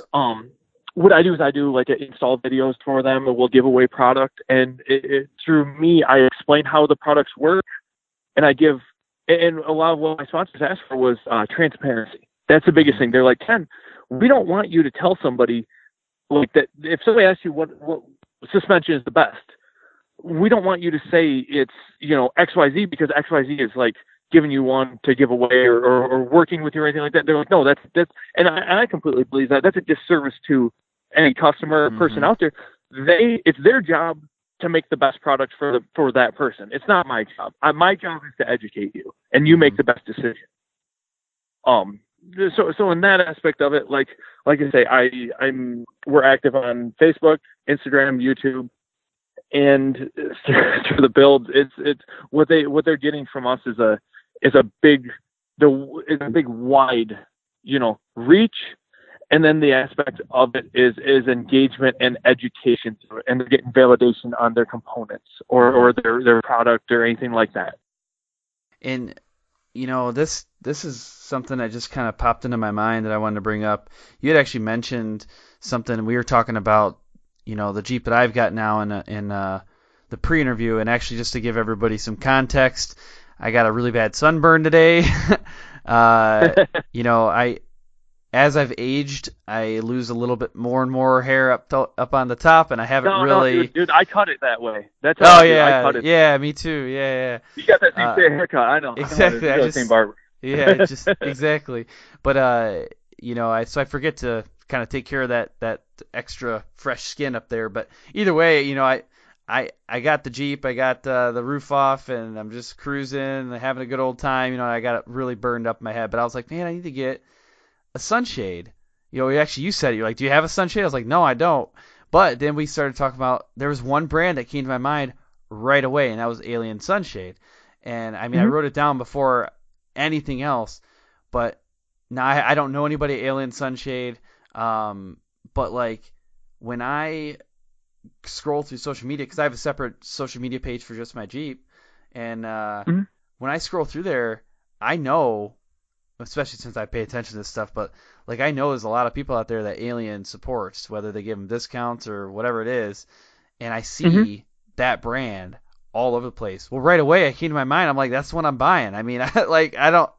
what I do is I do like install videos for them, and we'll give away product. And through me, I explain how the products work, and I give. And a lot of what my sponsors asked for was transparency. That's the biggest thing. They're like, Ken, we don't want you to tell somebody like that. If somebody asks you what suspension is the best, we don't want you to say it's XYZ because XYZ is like giving you one to give away or working with you or anything like that. They're like, no, that's and I completely believe that. That's a disservice to any customer or person out there. It's their job to make the best product for that person. It's not my job. My job is to educate you, and you make the best decision. So in that aspect of it, like I say, we're active on Facebook, Instagram, YouTube, and through the build. It's what they're getting from us is a big wide reach, And then the aspect of it is engagement and education through it, and they're getting validation on their components or their product or anything like that. And this is something that just kind of popped into my mind that I wanted to bring up. You had actually mentioned something. We were talking about the Jeep that I've got now in the pre-interview, and actually just to give everybody some context, I got a really bad sunburn today. As I've aged, I lose a little bit more and more hair up on the top, and I haven't really. No, dude, I cut it that way. That's how I cut it. Yeah, me too. Yeah. You got that same haircut, I know. Exactly. I know, same barber. Yeah, just exactly. But so I forget to kind of take care of that extra fresh skin up there. But either way, I got the Jeep, I got the roof off, and I'm just cruising and having a good old time. I got it really burned up in my head, but I was like, man, I need to get a sunshade. Actually, you said it. You're like, do you have a sunshade? I was like, no, I don't. But then we started talking about, there was one brand that came to my mind right away, and that was Alien Sunshade. And I mean, I wrote it down before anything else, but now I don't know anybody at Alien Sunshade. But like when I scroll through social media, because I have a separate social media page for just my Jeep, and when I scroll through there, I know, especially since I pay attention to this stuff, but like I know there's a lot of people out there that Alien supports, whether they give them discounts or whatever it is, and I see that brand all over the place. Well, right away it came to my mind. I'm like, that's what I'm buying. I mean, I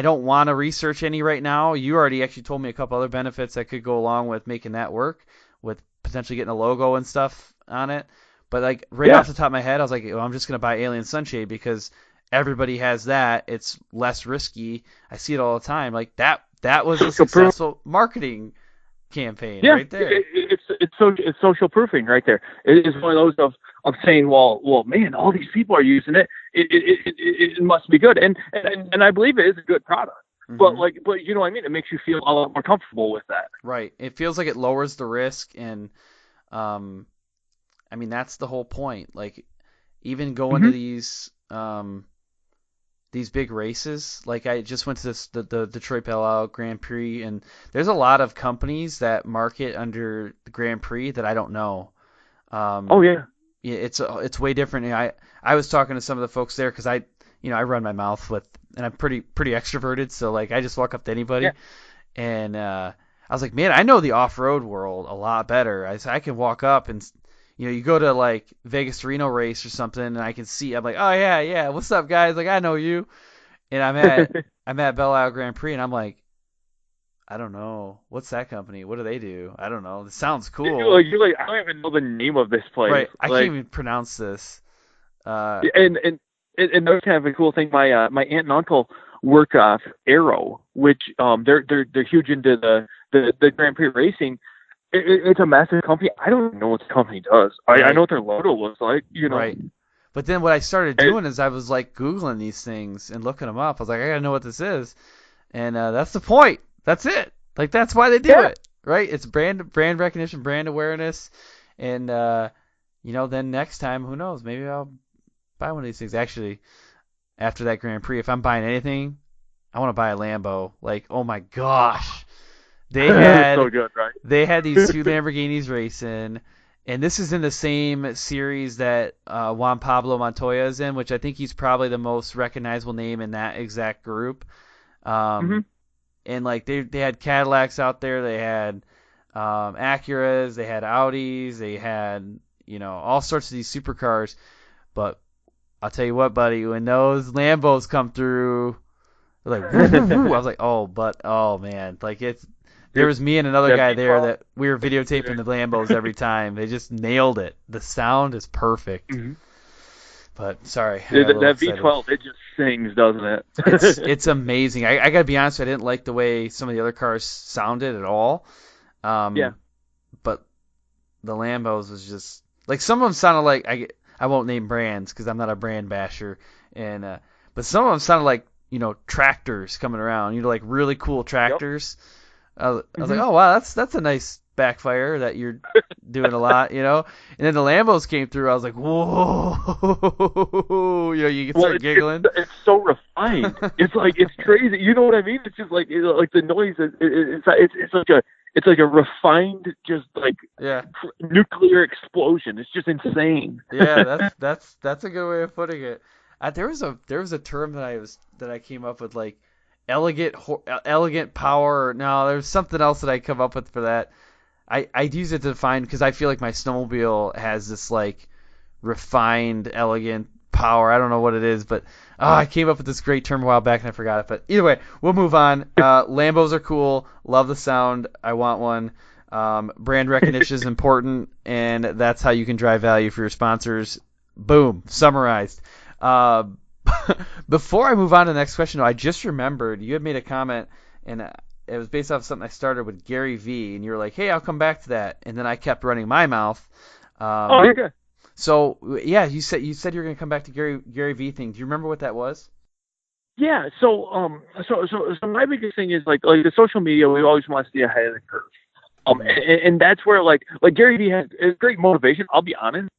don't want to research any right now. You already actually told me a couple other benefits that could go along with making that work, with potentially getting a logo and stuff on it. But like off the top of my head, I was like, well, I'm just gonna buy Alien Sunshade because everybody has that. It's less risky. I see it all the time. Like that was a successful marketing campaign right there. It's social proofing right there. It is one of those of saying, well, man, all these people are using it. It must be good, and I believe it is a good product. But you know what I mean? It makes you feel a lot more comfortable with that. Right. It feels like it lowers the risk, and I mean that's the whole point. Like even going to these big races, like I just went to the Detroit Pale Ale Grand Prix, and there's a lot of companies that market under the Grand Prix that I don't know. It's way different. I was talking to some of the folks there because I run my mouth with, and I'm pretty extroverted, so like I just walk up to anybody, and I was like, man, I know the off-road world a lot better. I can walk up and you go to like Vegas to Reno race or something, and I can see. I'm like, oh yeah, what's up, guys? Like I know you, and I'm at Belle Isle Grand Prix, and I'm like, I don't know, what's that company? What do they do? I don't know. It sounds cool. You're like, I don't even know the name of this place. Right, I can't even pronounce this. And that's kind of a cool thing. My aunt and uncle work Aero, which they're huge into the Grand Prix racing. It's a massive company. I don't know what the company does. I know what their logo looks like. Right. But then what I started doing is I was like Googling these things and looking them up. I was like, I gotta know what this is, and that's the point. That's it. Like that's why they do it, right? It's brand recognition, brand awareness, and then next time, who knows? Maybe I'll buy one of these things. Actually, after that Grand Prix, if I'm buying anything, I want to buy a Lambo. Like, oh my gosh. They had so good, right? They had these two Lamborghinis racing, and this is in the same series that Juan Pablo Montoya is in, which I think he's probably the most recognizable name in that exact group. And like they had Cadillacs out there, they had Acuras, they had Audis, they had all sorts of these supercars. But I'll tell you what, buddy, when those Lambos come through, they're like, woo, woo, woo. I was like, oh man, like there was me and another guy there that we were videotaping the Lambos every time. They just nailed it. The sound is perfect. But sorry, that V12, it just sings, doesn't it? It's amazing. I gotta be honest, I didn't like the way some of the other cars sounded at all. But the Lambos was just like, some of them sounded like, I won't name brands because I'm not a brand basher, and but some of them sounded like tractors coming around. Like really cool tractors. I was like, oh wow, that's a nice backfire that you're doing a lot, And then the Lambos came through. I was like, whoa, you can start giggling. It's so refined. It's like, it's crazy. You know what I mean? It's just like the noise. It's like a refined, just like nuclear explosion. It's just insane. Yeah, that's a good way of putting it. There was a term that I came up with, like elegant power. No, there's something else that I come up with for that. I'd use it to define, because I feel like my snowmobile has this like refined, elegant power. I don't know what it is, but I came up with this great term a while back and I forgot it. But either way, we'll move on. Lambos are cool. Love the sound. I want one. Brand recognition is important, and that's how you can drive value for your sponsors. Boom. Summarized. Before I move on to the next question, though, I just remembered you had made a comment, and it was based off something I started with Gary V, and you were like, hey, I'll come back to that. And then I kept running my mouth. Okay. So, yeah, you said you were going to come back to Gary V thing. Do you remember what that was? Yeah, so my biggest thing is like the social media, we always want to stay ahead of the curve. And that's where like Gary Vee has great motivation. I'll be honest,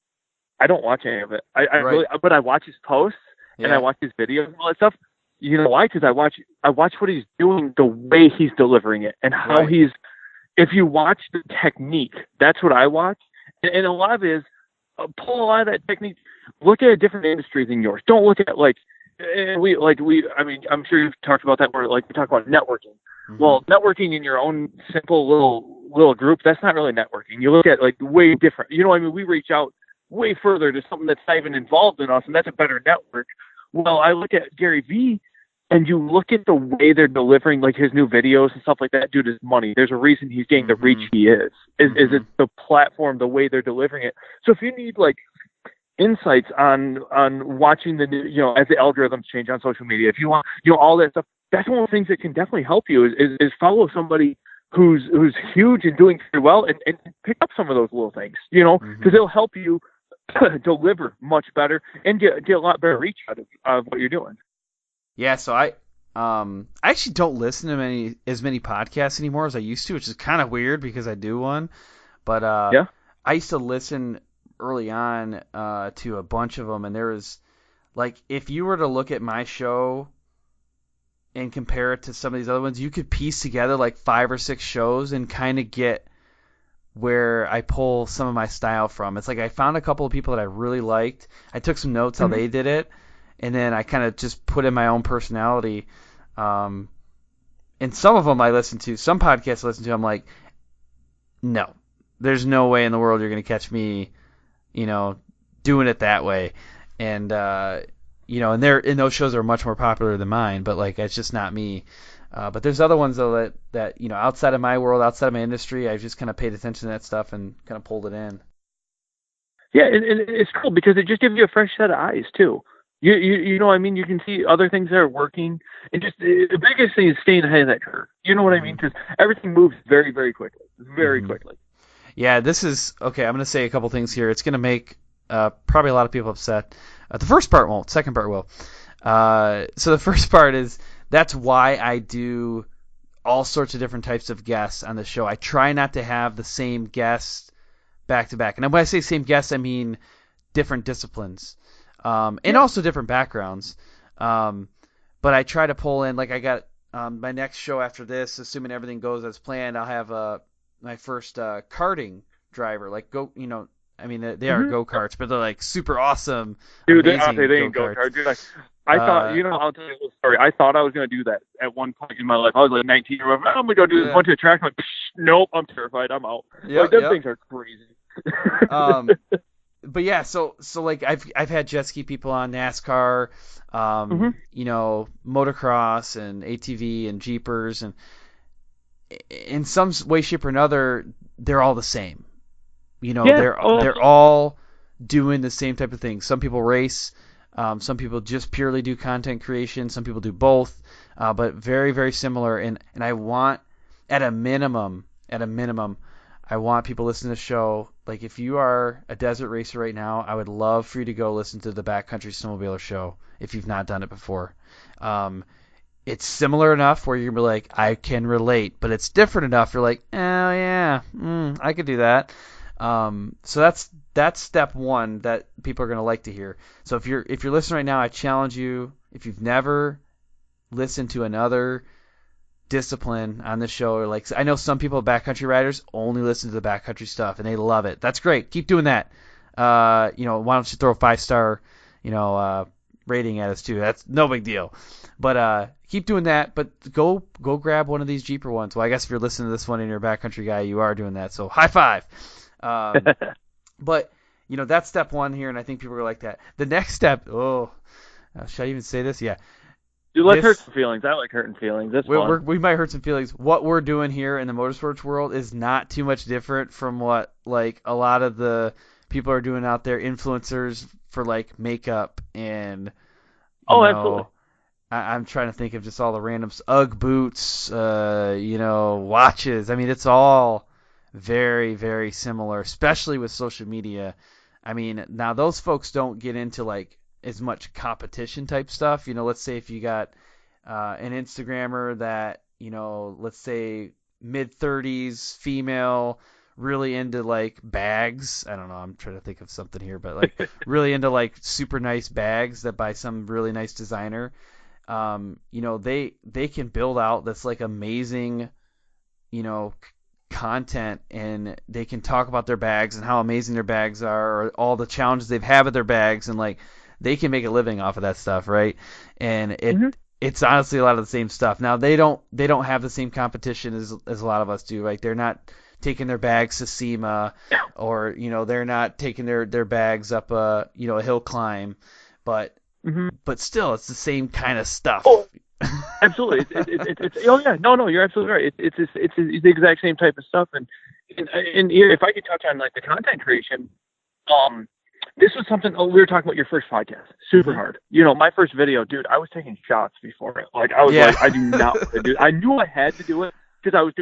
I don't watch any of it. But I watch his posts and I watch his videos and all that stuff. You know why? Because I watch what he's doing, the way he's delivering it, and how he's. If you watch the technique, that's what I watch, and a lot of it is pull a lot of that technique. Look at a different industry than yours. Don't look at like. And I mean, I'm sure you've talked about that where like we talk about networking. Mm-hmm. Well, networking in your own simple little group, that's not really networking. You look at like way different, I mean, we reach out way further to something that's not even involved in us, and that's a better network. Well, I look at Gary Vee, and you look at the way they're delivering like his new videos and stuff like that. Dude, is money. There's a reason he's getting the reach he is. Is it the platform, the way they're delivering it? So if you need like insights on watching the new, as the algorithms change on social media, if you want, all that stuff, that's one of the things that can definitely help you is follow somebody who's huge and doing very well and pick up some of those little things, because it'll help you deliver much better and get a lot better reach out of what you're doing. Yeah. So I actually don't listen to as many podcasts anymore as I used to, which is kind of weird because I do one, but I used to listen early on to a bunch of them, and there was like, if you were to look at my show and compare it to some of these other ones, you could piece together like 5 or 6 shows and kind of get where I pull some of my style from. It's like I found a couple of people that I really liked. I took some notes how they did it, and then I kind of just put in my own personality. And some of them I listen to, some podcasts I listen to, I'm like, no, there's no way in the world you're going to catch me doing it that way. And, and those shows are much more popular than mine, but like, it's just not me. But there's other ones though that, outside of my world, outside of my industry, I've just kind of paid attention to that stuff and kind of pulled it in. Yeah. And it's cool because it just gives you a fresh set of eyes too. You know what I mean? You can see other things that are working, and just the biggest thing is staying ahead of that curve. You know what I mean? Because everything moves very, very quickly, quickly. Yeah, this is okay. I'm going to say a couple things here. It's going to make probably a lot of people upset. The first part won't. Second part will. So the first part is that's why I do all sorts of different types of guests on the show. I try not to have the same guests back to back. And when I say same guests, I mean different disciplines and also different backgrounds. But I try to pull in, like I got my next show after this, assuming everything goes as planned, I'll have my first karting driver, like I mean, they are go-karts, but they're like super awesome. Dude, they ain't go-karts. Dude, I thought, I'll tell you a little story. I thought I was going to do that at one point in my life. I was like 19 or whatever. I'm going to go do this bunch of tracks. I'm like, nope, I'm terrified. I'm out. Them things are crazy. But yeah, so like I've had jet ski people on, NASCAR, motocross and ATV and Jeepers, and in some way, shape, or another, they're all the same. They're all doing the same type of thing. Some people race. Some people just purely do content creation. Some people do both, but very, very similar. And I want, at a minimum, I want people listening to the show. Like, if you are a desert racer right now, I would love for you to go listen to the Backcountry Snowmobiler show if you've not done it before. it's similar enough where you're gonna be like, I can relate, but it's different enough. You're like, oh yeah, I could do that. So that's step one that people are gonna like to hear. So if you're listening right now, I challenge you. If you've never listened to another discipline on the show, or like, I know some people, backcountry riders, only listen to the backcountry stuff and they love it. That's great. Keep doing that. Why don't you throw a 5-star, rating at us too? That's no big deal. But keep doing that. But go grab one of these Jeeper ones. Well, I guess if you're listening to this one and you're a backcountry guy, you are doing that. So high five. But that's step one here, and I think people are like that. The next step. Should I even say this? Yeah. You like hurt some feelings. I like hurting feelings. That's fun. We might hurt some feelings. What we're doing here in the motorsports world is not too much different from what like a lot of the people are doing out there, influencers for like makeup and absolutely. I'm trying to think of just all the random UGG boots, watches. I mean, it's all very, very similar, especially with social media. I mean, now those folks don't get into like as much competition type stuff. Let's say if you got an Instagrammer that, let's say mid-30s female, really into like bags. I don't know, I'm trying to think of something here, but like really into like super nice bags that by some really nice designer. They can build out this like amazing, content, and they can talk about their bags and how amazing their bags are, or all the challenges they've had with their bags, and like they can make a living off of that stuff, right? And it's honestly a lot of the same stuff. Now they don't have the same competition as a lot of us do, right? They're not taking their bags to SEMA, or they're not taking their bags up a hill climb, but still it's the same kind of stuff. Oh, absolutely. No, you're absolutely right. It's the exact same type of stuff. And here, if I could touch on like the content creation, this was something. We were talking about your first podcast. Super hard. My first video, dude. I was taking shots before it. Like I was like, I do not want to do it. I knew I had to do it because I was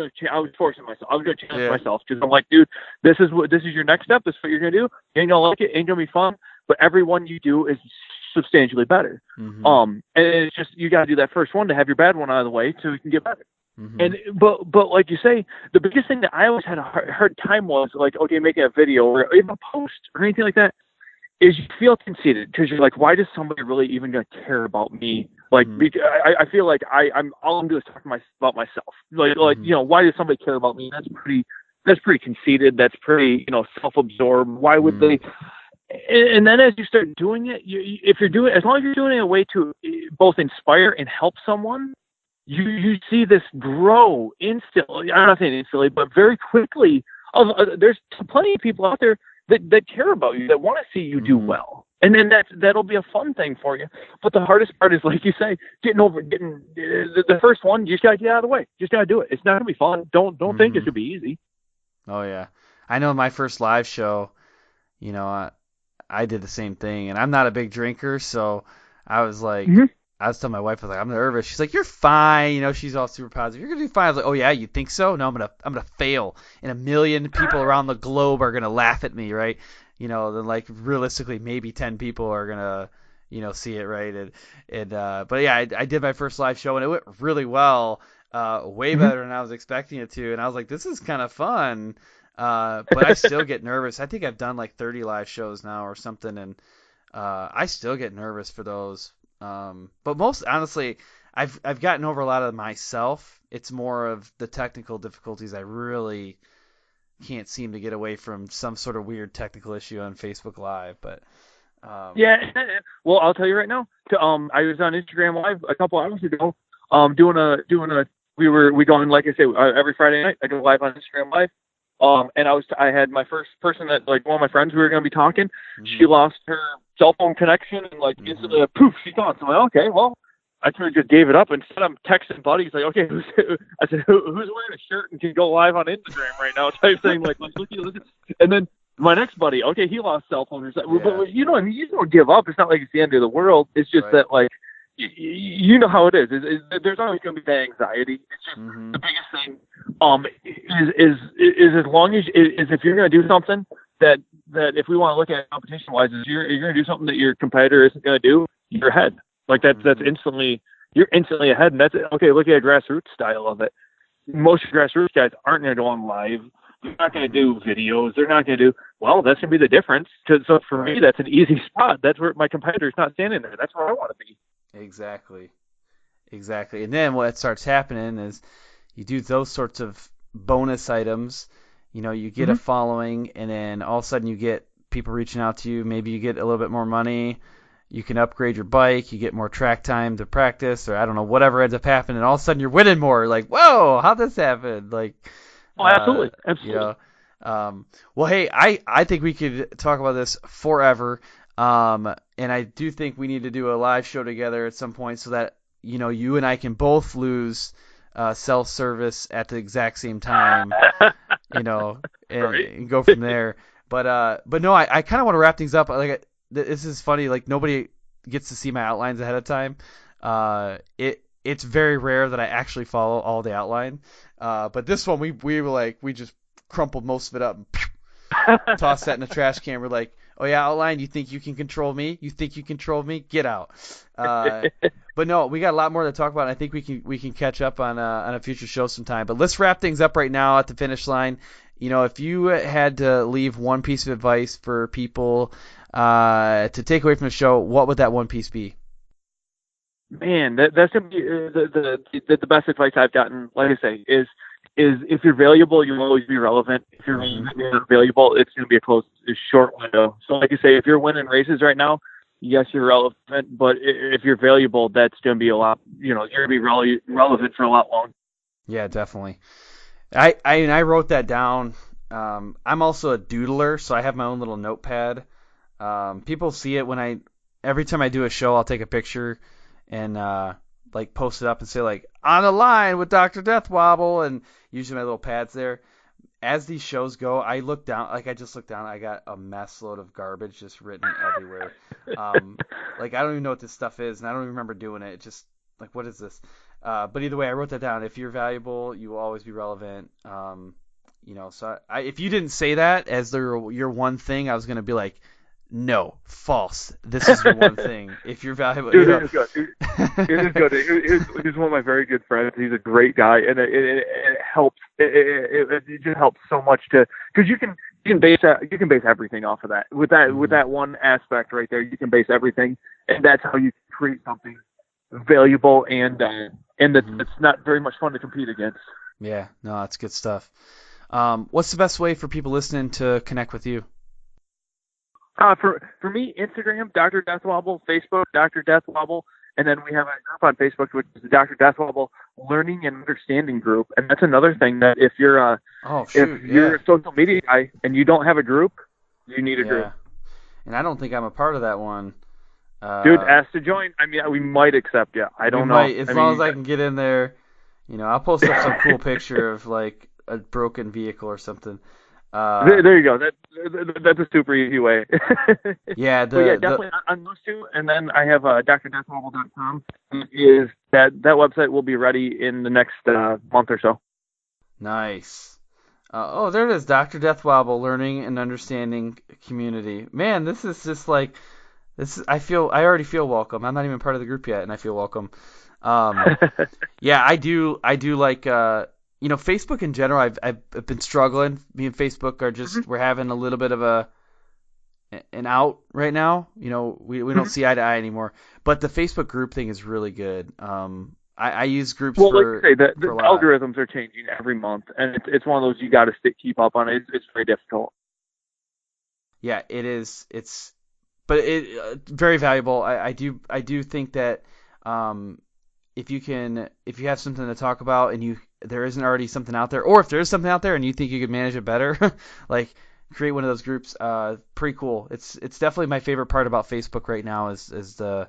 forcing myself. I was going to challenge myself because I'm like, dude, this is your next step. This is what you're going to do. You ain't gonna like it. Ain't gonna be fun. But every one you do is substantially better. And it's just, you got to do that first one to have your bad one out of the way so you can get better. And but like you say, the biggest thing that I always had a hard time was like, okay, making a video or even a post or anything like that, is you feel conceited because you're like, why does somebody really even gonna care about me? Like, I feel like I'm all I'm doing is talking about myself. Like why does somebody care about me? That's pretty conceited. That's pretty self-absorbed. Why would they? And then as you start doing it, as long as you're doing it in a way to both inspire and help someone, you see this grow instantly. I'm not saying instantly, but very quickly. There's plenty of people out there that care about you, that want to see you do well. And then that'll be a fun thing for you. But the hardest part is, like you say, getting the first one. You just got to get out of the way. Just got to do it. It's not going to be fun. Don't think it should be easy. Oh, yeah. I know my first live show, I did the same thing. And I'm not a big drinker, so I was like, I was telling my wife, I was like, I'm nervous. She's like, you're fine. She's all super positive. You're going to do fine. I was like, oh, yeah, you think so? No, I'm gonna fail. And 1 million people around the globe are going to laugh at me, right? Then like realistically, maybe 10 people are going to, see it, right? But yeah, I did my first live show and it went really well, way better than I was expecting it to. And I was like, this is kind of fun. But I still get nervous. I think I've done like 30 live shows now or something. And I still get nervous for those. But most honestly, I've gotten over a lot of myself. It's more of the technical difficulties. I really can't seem to get away from some sort of weird technical issue on Facebook Live. But well, I'll tell you right now. I was on Instagram Live a couple hours ago. We go on, like I say, every Friday night. I go live on Instagram Live. And I had my first person that, like, one of my friends, we were going to be talking. She lost her cell phone connection and like instantly, poof, she's gone. So I'm like, okay, well, I sort of just gave it up. Instead, I'm texting buddy. He's like, okay, who's wearing a shirt and can go live on Instagram right now? Type thing, like, listen. And then my next buddy, okay, he lost cell phone. But you don't give up. It's not like it's the end of the world. It's just that, like, you know how it is. There's always going to be that anxiety. It's just the biggest thing. Is as long as if you're going to do something that if we want to look at competition wise, is you're going to do something that your competitor isn't going to do, you're ahead. Like that's instantly you're instantly ahead. And that's it. Okay, look at a grassroots style of it. Most grassroots guys aren't going to go on live. They're not going to do videos. They're not going to do, well, that's going to be the difference. So for me, that's an easy spot. That's where my competitor's not standing there. That's where I want to be. Exactly. And then what starts happening is you do those sorts of bonus items. You get a following, and then all of a sudden you get people reaching out to you. Maybe you get a little bit more money. You can upgrade your bike. You get more track time to practice, or I don't know, whatever ends up happening. And all of a sudden you're winning more. Like, whoa, how'd this happen? Like, absolutely. Well, hey, I think we could talk about this forever. And I do think we need to do a live show together at some point so that, you and I can both lose self-service at the exact same time, and go from there. But no, I kind of want to wrap things up. Like, this is funny. Like, nobody gets to see my outlines ahead of time. It's very rare that I actually follow all the outline. But this one, we were like, we just crumpled most of it up and tossed that in the trash can. We're like, oh yeah, outline, you think you can control me? You think you control me? Get out. But no, we got a lot more to talk about. And I think we can catch up on a future show sometime. But let's wrap things up right now at the finish line. If you had to leave one piece of advice for people to take away from the show, what would that one piece be? Man, that's gonna be the best advice I've gotten. Like I say, is if you're valuable, you'll always be relevant. If you're valuable, it's gonna be a short window. So, like you say, if you're winning races right now, yes, you're relevant. But if you're valuable, that's gonna be a lot. You're gonna be relevant for a lot longer. Yeah, definitely. I wrote that down. I'm also a doodler, so I have my own little notepad. People see it every time I do a show, I'll take a picture and post it up and say like, on the line with Dr. Deathwobble, and usually my little pad's there. As these shows go, I look down, I just looked down, I got a mess load of garbage just written everywhere. I don't even know what this stuff is, and I don't even remember doing it. It's just like, what is this? But either way, I wrote that down. If you're valuable, you will always be relevant. So if you didn't say that as your one thing, I was going to be like, no, false. This is your one thing. If you're valuable, dude, it is good. It is good. He's one of my very good friends. He's a great guy, and it helps. It just helps so much because you can base everything off of that. With that one aspect right there, you can base everything, and that's how you create something valuable and it's not very much fun to compete against. Yeah, no, that's good stuff. What's the best way for people listening to connect with you? For me, Instagram, Dr. Deathwobble, Facebook, Dr. Deathwobble, and then we have a group on Facebook, which is the Dr. Deathwobble Learning and Understanding Group. And that's another thing that if you're a social media guy and you don't have a group, you need a group. And I don't think I'm a part of that one. Dude, ask to join. I mean, we might accept you. I don't know. As long as I can get in there, I'll post up some cool picture of like a broken vehicle or something. There you go. That's a super easy way. Definitely on those two. And then I have drdeathwobble.com. Is that website will be ready in the next month or so. Nice. There it is. Dr. Deathwobble Learning and Understanding Community. Man, this is just like this. I already feel welcome. I'm not even part of the group yet, and I feel welcome. Yeah, I do like. Facebook in general, I've been struggling. Me and Facebook are just we're having a little bit of an out right now. We don't see eye to eye anymore. But the Facebook group thing is really good. I use groups for. Well, like you say, the algorithms are changing every month, and it's one of those you got to keep up on. It's very difficult. Yeah, it is. It's very valuable. I do think that if you have something to talk about and there isn't already something out there, or if there is something out there and you think you could manage it better, like create one of those groups. Pretty cool. It's definitely my favorite part about Facebook right now is the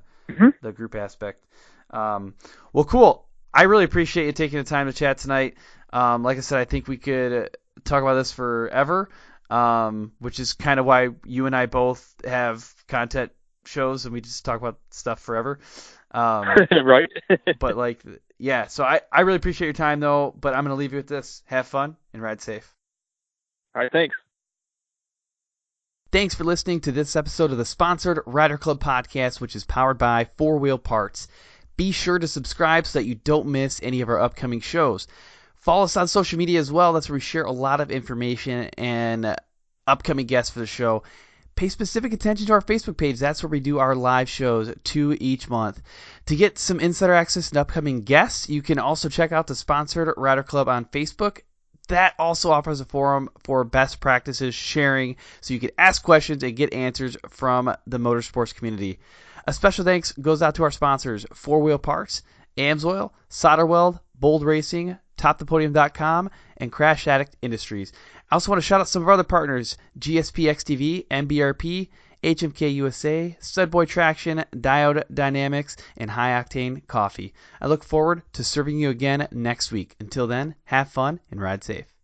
group aspect. Well, cool. I really appreciate you taking the time to chat tonight. Like I said, I think we could talk about this forever, which is kind of why you and I both have content shows and we just talk about stuff forever. Right. But so I really appreciate your time though, but I'm going to leave you with this. Have fun and ride safe. All right. Thanks. Thanks for listening to this episode of the Sponsored Rider Club podcast, which is powered by 4 Wheel Parts. Be sure to subscribe so that you don't miss any of our upcoming shows. Follow us on social media as well. That's where we share a lot of information and upcoming guests for the show. Pay specific attention to our Facebook page. That's where we do our live shows 2 each month. To get some insider access and upcoming guests, you can also check out the Sponsored Rider Club on Facebook. That also offers a forum for best practices sharing, so you can ask questions and get answers from the motorsports community. A special thanks goes out to our sponsors, 4 Wheel Parts, AMSOIL, SolderWeld, Bold Racing, TopThePodium.com, and Crash Addict Industries. I also want to shout out some of our other partners, GSP XTV, MBRP, HMK USA, Studboy Traction, Diode Dynamics, and High Octane Coffee. I look forward to serving you again next week. Until then, have fun and ride safe.